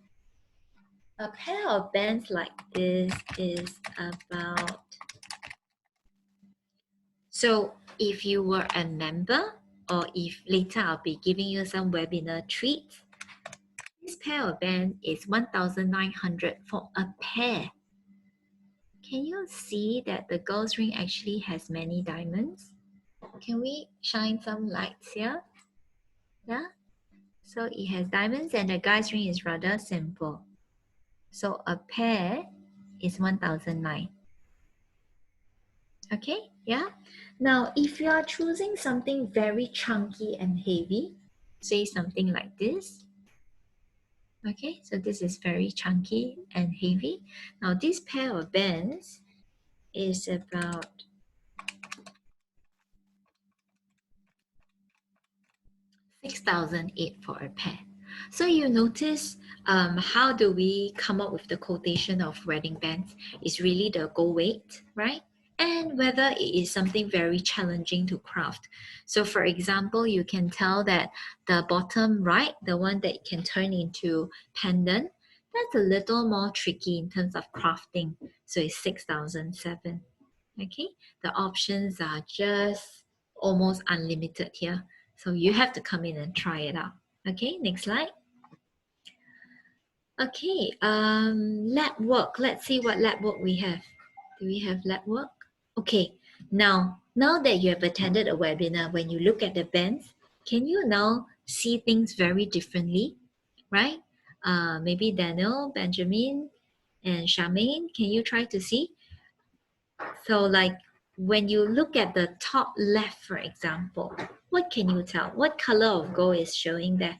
a pair of bands like this is about, so if you were a member or if later I'll be giving you some webinar treats, this pair of bands is 1,900 for a pair. Can you see that the girl's ring actually has many diamonds? Can we shine some lights here? Yeah. So it has diamonds and the guy's ring is rather simple. So a pair is 1,009. Okay, yeah. Now, if you are choosing something very chunky and heavy, say something like this. Okay, so this is very chunky and heavy. Now, this pair of bands is about 6,008 for a pair. So you notice how do we come up with the quotation of wedding bands? It's really the gold weight, right? And whether it is something very challenging to craft. So for example, you can tell that the bottom right, the one that can turn into pendant, that's a little more tricky in terms of crafting. So it's 6,007. Okay, the options are just almost unlimited here. So you have to come in and try it out. Okay, next slide. Okay, lab work. Let's see what lab work we have. Do we have lab work? Okay, now that you have attended a webinar, when you look at the bands, can you now see things very differently, right? Maybe Daniel, Benjamin, and Charmaine, can you try to see? So like when you look at the top left, for example, what can you tell? What color of gold is showing there?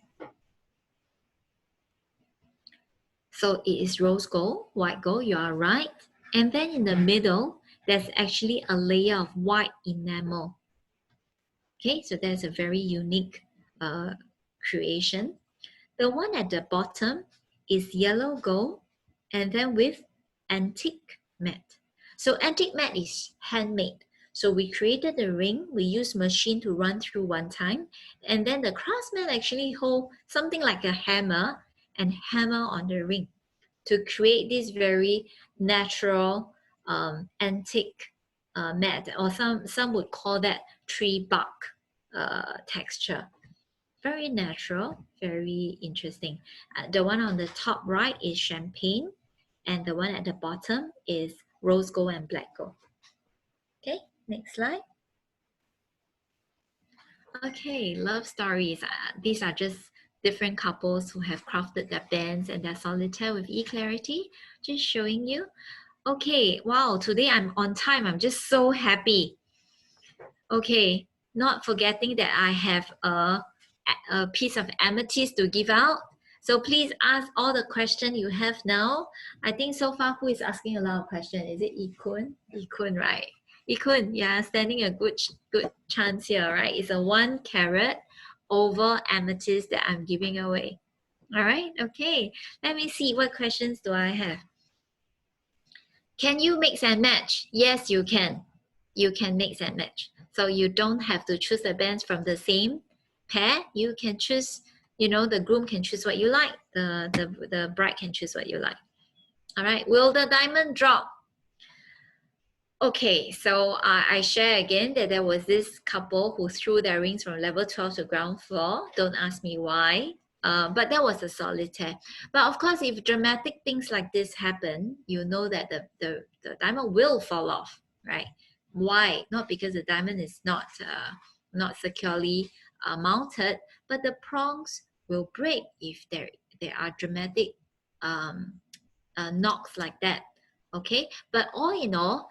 So it is rose gold, white gold, you are right. And then in the middle, there's actually a layer of white enamel. Okay, so that's a very unique creation. The one at the bottom is yellow gold and then with antique matte. So antique matte is handmade. So we created the ring, we used machine to run through one time, and then the craftsman actually hold something like a hammer and hammer on the ring to create this very natural antique matte, or some would call that tree bark texture. Very natural, very interesting. The one on the top right is champagne, and the one at the bottom is rose gold and black gold. Okay, next slide. Okay, love stories. These are just different couples who have crafted their bands and their solitaire with e-clarity. Just showing you. Okay, wow, today I'm on time. I'm just so happy. Okay, not forgetting that I have a piece of amethyst to give out. So please ask all the questions you have now. I think so far who is asking a lot of questions? Is it Ikun? Ikun, right? Ikun, yeah, standing a good chance here, right? It's a 1 carat oval amethyst that I'm giving away. All right, okay. Let me see, what questions do I have? Can you mix and match? Yes, you can. You can mix and match. So you don't have to choose the bands from the same pair. You can choose, you know, the groom can choose what you like. The bride can choose what you like. All right, will the diamond drop? Okay, so I share again that there was this couple who threw their rings from level 12 to ground floor. Don't ask me why. But that was a solitaire. But of course, if dramatic things like this happen, you know that the diamond will fall off, right? Why? Not because the diamond is not securely mounted, but the prongs will break if there are dramatic knocks like that. Okay, but all in all,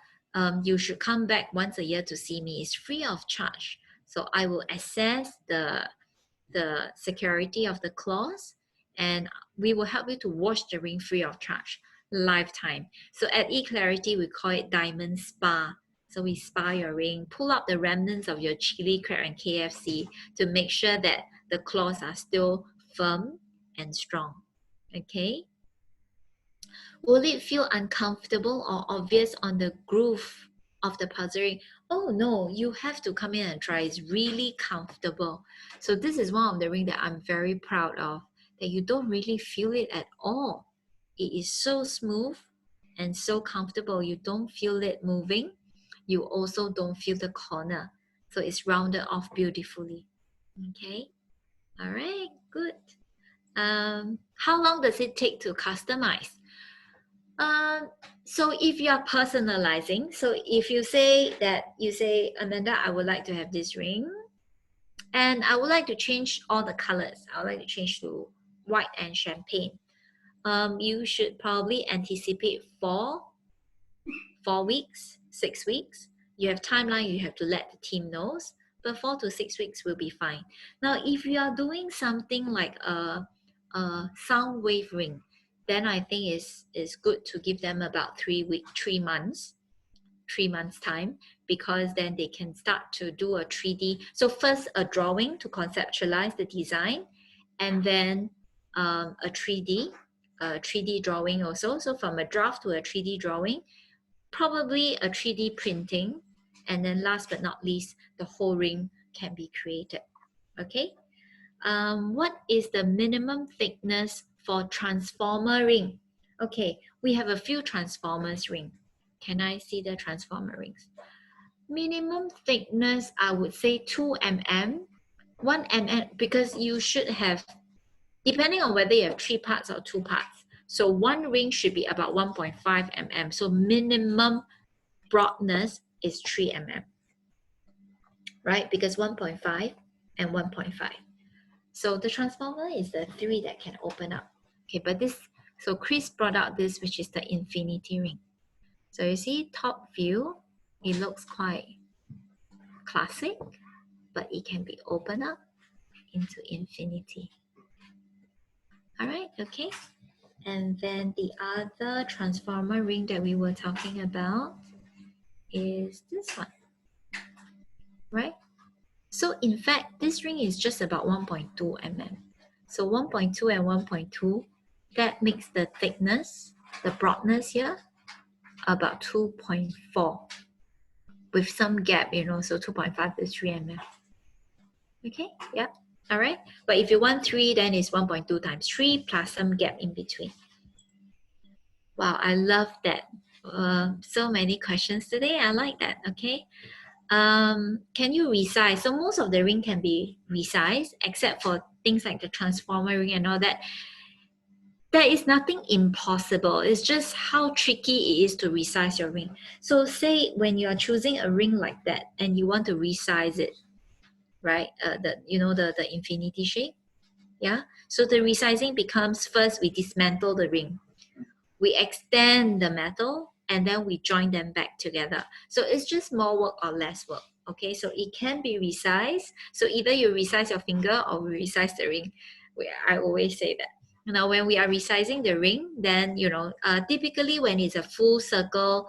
you should come back once a year to see me. It's free of charge. So I will assess the security of the clause, and we will help you to wash the ring free of charge, lifetime. So at eClarity, we call it Diamond Spa. So we spa your ring, pull out the remnants of your chili crab and KFC to make sure that the claws are still firm and strong. Okay. Will it feel uncomfortable or obvious on the groove of the puzzle ring? Oh no, you have to come in and try. It's really comfortable. So this is one of the ring that I'm very proud of, that you don't really feel it at all. It is so smooth and so comfortable. You don't feel it moving. You also don't feel the corner. So it's rounded off beautifully. Okay. All right, good. How long does it take to customize? So if you are personalizing, so if you say, Amanda, I would like to have this ring, and I would like to change all the colors. I would like to change to white and champagne. You should probably anticipate 4 weeks, 6 weeks. You have timeline, you have to let the team know, but 4 to 6 weeks will be fine. Now, if you are doing something like a sound wave ring, then I think it's good to give them about 3 months time, because then they can start to do a 3D. So first a drawing to conceptualize the design, and then a 3D drawing also. So from a draft to a 3D drawing, probably a 3D printing, and then last but not least, the whole ring can be created. Okay. What is the minimum thickness for transformer ring? Okay, we have a few transformers ring. Can I see the transformer rings? Minimum thickness, I would say 2 mm, 1 mm, because you should have, depending on whether you have 3 parts or 2 parts. So one ring should be about 1.5 mm. So minimum broadness is 3 mm, right? Because 1.5 and 1.5. So the transformer is the 3 that can open up. Okay, but this, so Chris brought out this, which is the infinity ring. So you see top view, it looks quite classic, but it can be opened up into infinity. All right, okay. And then the other transformer ring that we were talking about is this one, right? So in fact, this ring is just about 1.2 mm. So 1.2 and 1.2, that makes the thickness, the broadness here, about 2.4 with some gap, you know, so 2.5 to 3 mm. Okay, yeah, all right. But if you want 3, then it's 1.2 times 3 plus some gap in between. Wow, I love that. So many questions today. I like that. Okay. Can you resize? So most of the ring can be resized, except for things like the transformer ring and all that. There is nothing impossible. It's just how tricky it is to resize your ring. So say when you are choosing a ring like that and you want to resize it, right? The infinity shape. Yeah. So the resizing becomes, first we dismantle the ring. We extend the metal and then we join them back together. So it's just more work or less work. Okay, so it can be resized. So either you resize your finger or we resize the ring. I always say that. Now, when we are resizing the ring, then, typically when it's a full circle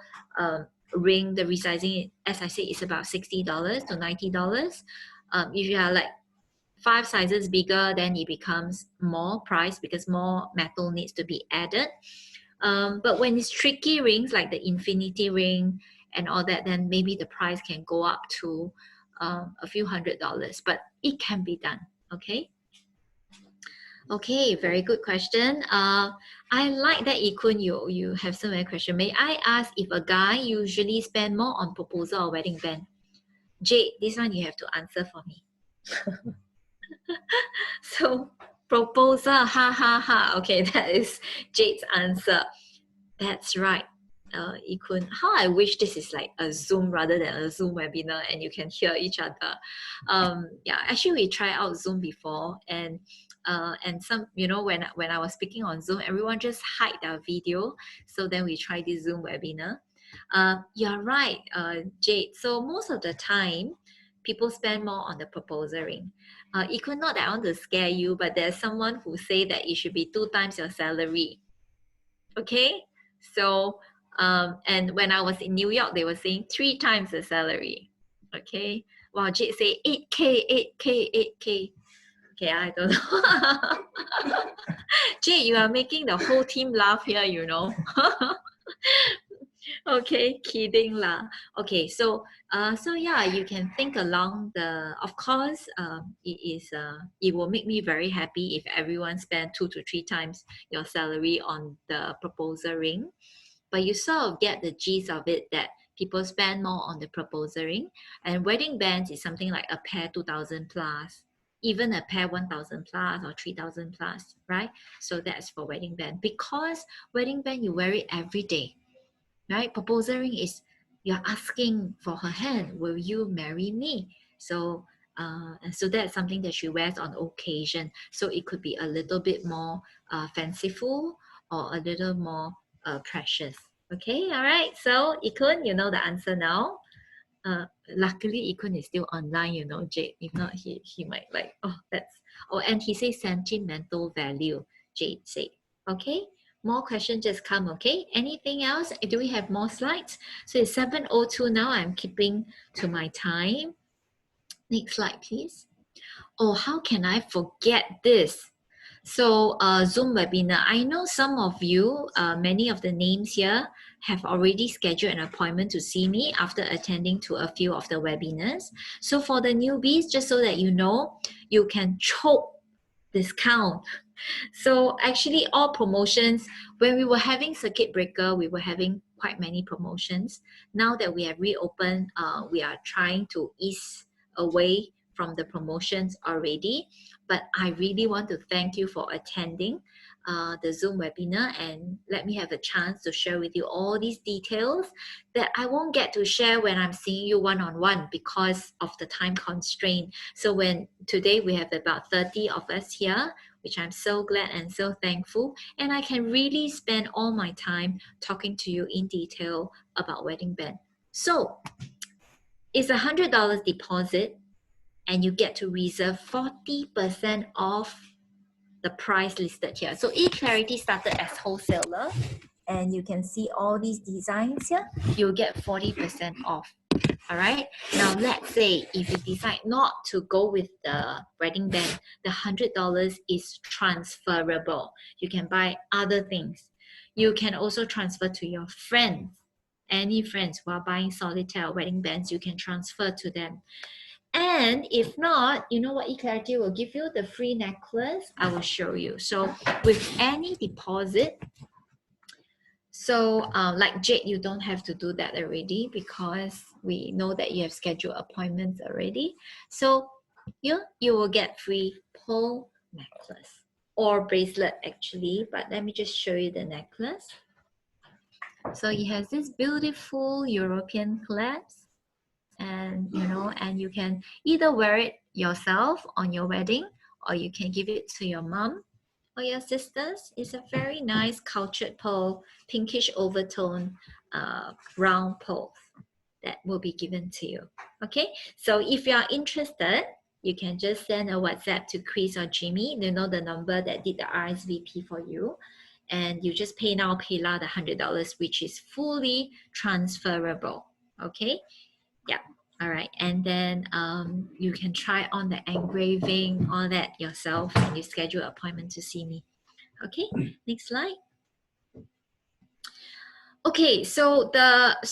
ring, the resizing, as I say, is about $60 to $90. If you are like 5 sizes bigger, then it becomes more price because more metal needs to be added. But when it's tricky rings like the infinity ring and all that, then maybe the price can go up to a few $100s, but it can be done. Okay, very good question. I like that, Ikun, you have so many questions. May I ask if a guy usually spend more on proposal or wedding band? Jade, this one you have to answer for me. So proposal, ha ha ha. Okay, that is Jade's answer. That's right. Ikun, how I wish this is like a Zoom rather than a Zoom webinar and you can hear each other. Yeah, actually we tried out Zoom before, and some, when I was speaking on Zoom, everyone just hide their video. So then we tried this Zoom webinar. You're right, Jade. So most of the time, people spend more on the proposal ring. Ikun, not that I want to scare you, but there's someone who say that it should be 2 times your salary. Okay, so and when I was in New York, they were saying 3 times the salary. Okay, wow, Jade say 8K, 8K, 8K. Okay, I don't know. Jade, you are making the whole team laugh here, Okay, kidding lah. Okay, so yeah, you can think along of course, it will make me very happy if everyone spend 2 to 3 times your salary on the proposal ring. But you sort of get the gist of it, that people spend more on the proposal ring, and wedding bands is something like a pair 2,000 plus, even a pair 1,000 plus or 3,000 plus, right? So that's for wedding band, because wedding band you wear it every day, right? Proposal ring is you're asking for her hand, will you marry me? So that's something that she wears on occasion. So it could be a little bit more fanciful or a little more precious. Okay, all right. So Ikun, you know the answer now. Luckily Ikun is still online, Jade. If not, he might like, and he says sentimental value, Jade said. Okay, more questions just come. Okay, anything else? Do we have more slides? So it's 7:02 now. I'm keeping to my time. Next slide, please. Oh, how can I forget this? So Zoom webinar, I know some of you, many of the names here have already scheduled an appointment to see me after attending to a few of the webinars. So for the newbies, just so that you know, you can choke discount. So actually all promotions, when we were having circuit breaker, we were having quite many promotions. Now that we have reopened, we are trying to ease away from the promotions already. But I really want to thank you for attending. the Zoom webinar and let me have a chance to share with you all these details that I won't get to share when I'm seeing you one-on-one because of the time constraint. So when today we have about 30 of us here, which I'm so glad and so thankful, and I can really spend all my time talking to you in detail about wedding band. So it's $100 deposit and you get to reserve 40% off the price listed here. So eClarity started as wholesaler and you can see all these designs here. You'll get 40% off. All right. Now let's say if you decide not to go with the wedding band, the $100 is transferable. You can buy other things. You can also transfer to your friends. Any friends who are buying solitaire wedding bands, you can transfer to them. And if not, you know what eClarity will give you? The free necklace. I will show you. So with any deposit, so like Jade, you don't have to do that already because we know that you have scheduled appointments already. So you will get free pearl necklace or bracelet actually, but let me just show you the necklace. So it has this beautiful European clasp. And and you can either wear it yourself on your wedding or you can give it to your mom or your sisters. It's a very nice cultured pearl, pinkish overtone round pearl that will be given to you. Okay, so if you are interested, you can just send a WhatsApp to Chris or Jimmy. They know the number that did the RSVP for you, and you just pay now, pay now the $100, which is fully transferable. Okay. Yeah. All right. And then you can try on the engraving, all that yourself, and you schedule an appointment to see me. Okay. Next slide. Okay. So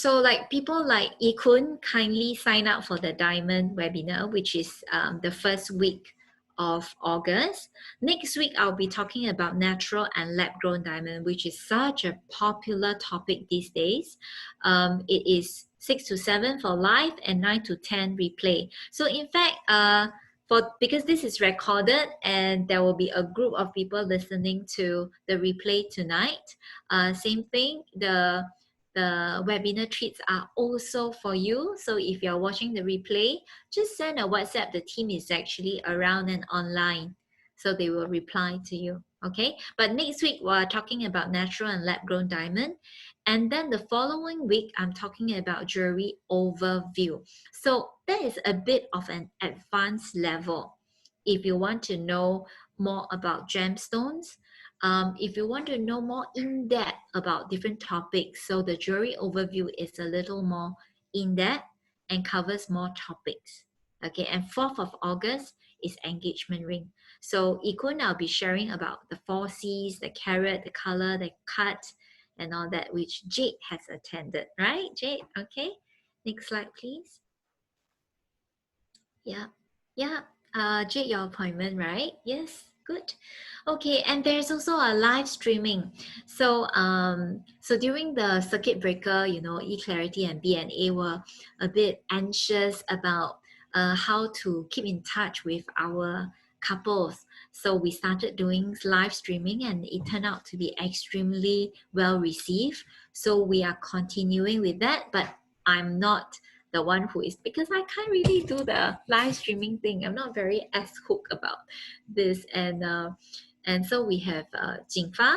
like people like Ikun kindly sign up for the diamond webinar, which is the first week of August. Next week, I'll be talking about natural and lab-grown diamond, which is such a popular topic these days. It is 6 to 7 for live and 9 to 10 replay. So in fact, because this is recorded and there will be a group of people listening to the replay tonight, same thing, the webinar treats are also for you. So if you're watching the replay, just send a WhatsApp. The team is actually around and online, so they will reply to you. Okay, but next week we're talking about natural and lab-grown diamond. And then the following week, I'm talking about jewelry overview. So that is a bit of an advanced level. If you want to know more about gemstones, if you want to know more in-depth about different topics, so the jewelry overview is a little more in-depth and covers more topics. Okay, and 4th of August is engagement ring. So Ikun, I'll be sharing about the 4 C's, the carat, the color, the cut, and all that, which Jade has attended, right, Jade? Okay, next slide, please. Yeah, Jade, your appointment, right? Yes, good. Okay, and there's also a live streaming. So, so during the circuit breaker, eClarity and BNA were a bit anxious about how to keep in touch with our couples. So we started doing live streaming and it turned out to be extremely well received. So we are continuing with that, but I'm not the one who is, because I can't really do the live streaming thing. I'm not very as hooked about this. And so we have Jingfa,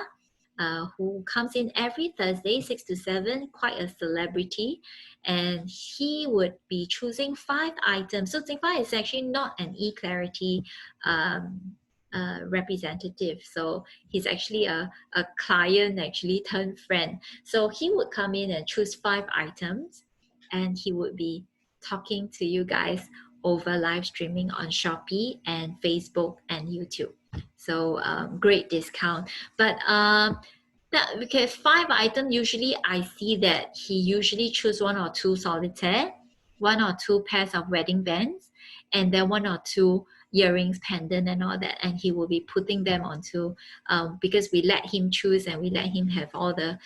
who comes in every Thursday, 6 to 7, quite a celebrity. And he would be choosing 5 items. So Jingfa is actually not an eClarity representative. So he's actually a client, actually turned friend. So he would come in and choose 5 items. And he would be talking to you guys over live streaming on Shopee and Facebook and YouTube. So great discount. But because 5 items, usually I see that he usually choose 1 or 2 solitaire, 1 or 2 pairs of wedding bands, and then 1 or 2 earrings, pendant, and all that, and he will be putting them onto because we let him choose and we let him have all the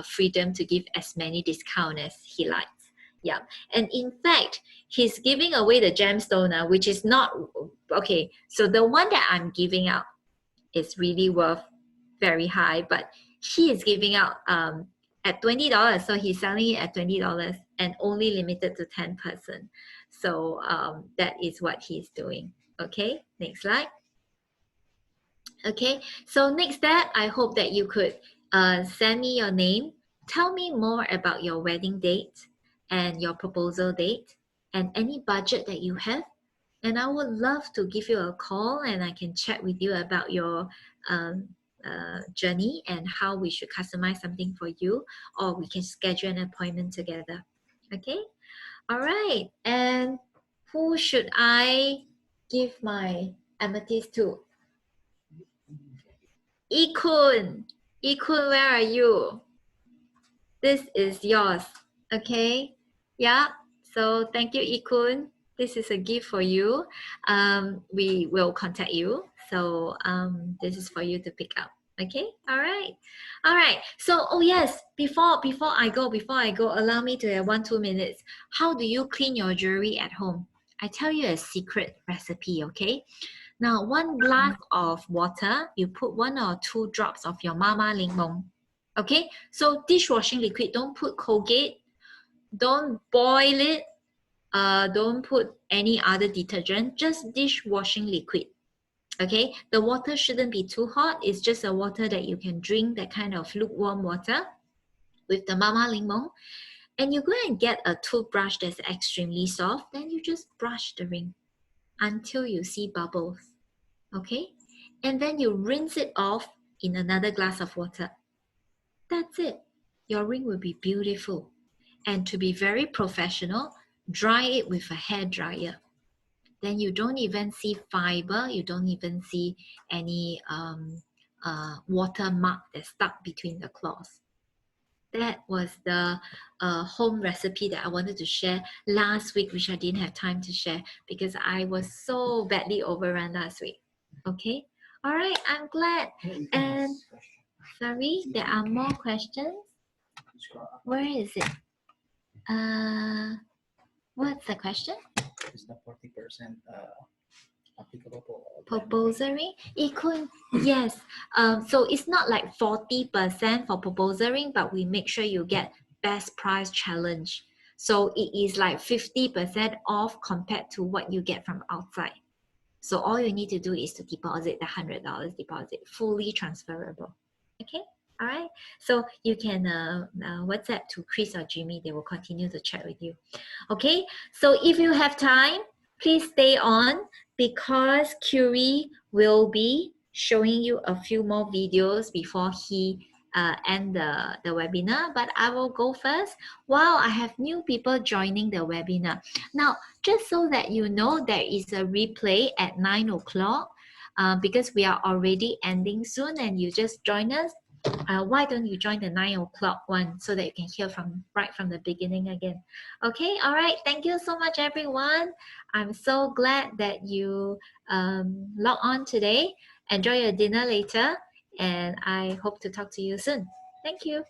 freedom to give as many discount as he likes. Yeah, and in fact, he's giving away the gemstone, which is not okay. So the one that I'm giving out is really worth very high, but he is giving out at $20, so he's selling it at $20 and only limited to 10 person. So that is what he's doing. Okay, next slide. Okay, so next step, I hope that you could send me your name, tell me more about your wedding date and your proposal date and any budget that you have, and I would love to give you a call and I can chat with you about your journey and how we should customize something for you, or we can schedule an appointment together. Okay, all right, and who should I give my amethyst to? Ikun, Ikun, where are you? This is yours. Okay, yeah, so thank you, Ikun. This is a gift for you. We will contact you, so this is for you to pick up. Okay, all right. So oh yes, before I go, allow me to have 1-2 minutes. How do you clean your jewelry at home? I tell you a secret recipe. Okay, now 1 glass of water, you put 1 or 2 drops of your mama limong. Okay, so dishwashing liquid, don't put Colgate, don't boil it, don't put any other detergent, just dishwashing liquid. Okay, the water shouldn't be too hot. It's just a water that you can drink, that kind of lukewarm water with the mama limong. And you go and get a toothbrush that's extremely soft, then you just brush the ring until you see bubbles. Okay, and then you rinse it off in another glass of water. That's it. Your ring will be beautiful. And to be very professional, dry it with a hair dryer. Then you don't even see fiber, you don't even see any watermark that's stuck between the claws. That was the home recipe that I wanted to share last week, which I didn't have time to share because I was so badly overrun last week. Okay, all right, I'm glad. And sorry, there are more questions. Where is it? What's the question? Is the 40% applicable to proposal? Ikun, yes. So it's not like 40% for proposal, but we make sure you get best price challenge. So it is like 50% off compared to what you get from outside. So all you need to do is to deposit the $100 deposit, fully transferable. Okay, all right. So you can WhatsApp to Chris or Jimmy. They will continue to chat with you. Okay, so if you have time, please stay on because Curie will be showing you a few more videos before he end the webinar, but I will go first. Wow, I have new people joining the webinar. Now, just so that you know, there is a replay at 9 o'clock because we are already ending soon and you just join us. Why don't you join the 9 o'clock one so that you can hear right from the beginning again? Okay, all right. Thank you so much, everyone. I'm so glad that you log on today. Enjoy your dinner later, and I hope to talk to you soon. Thank you.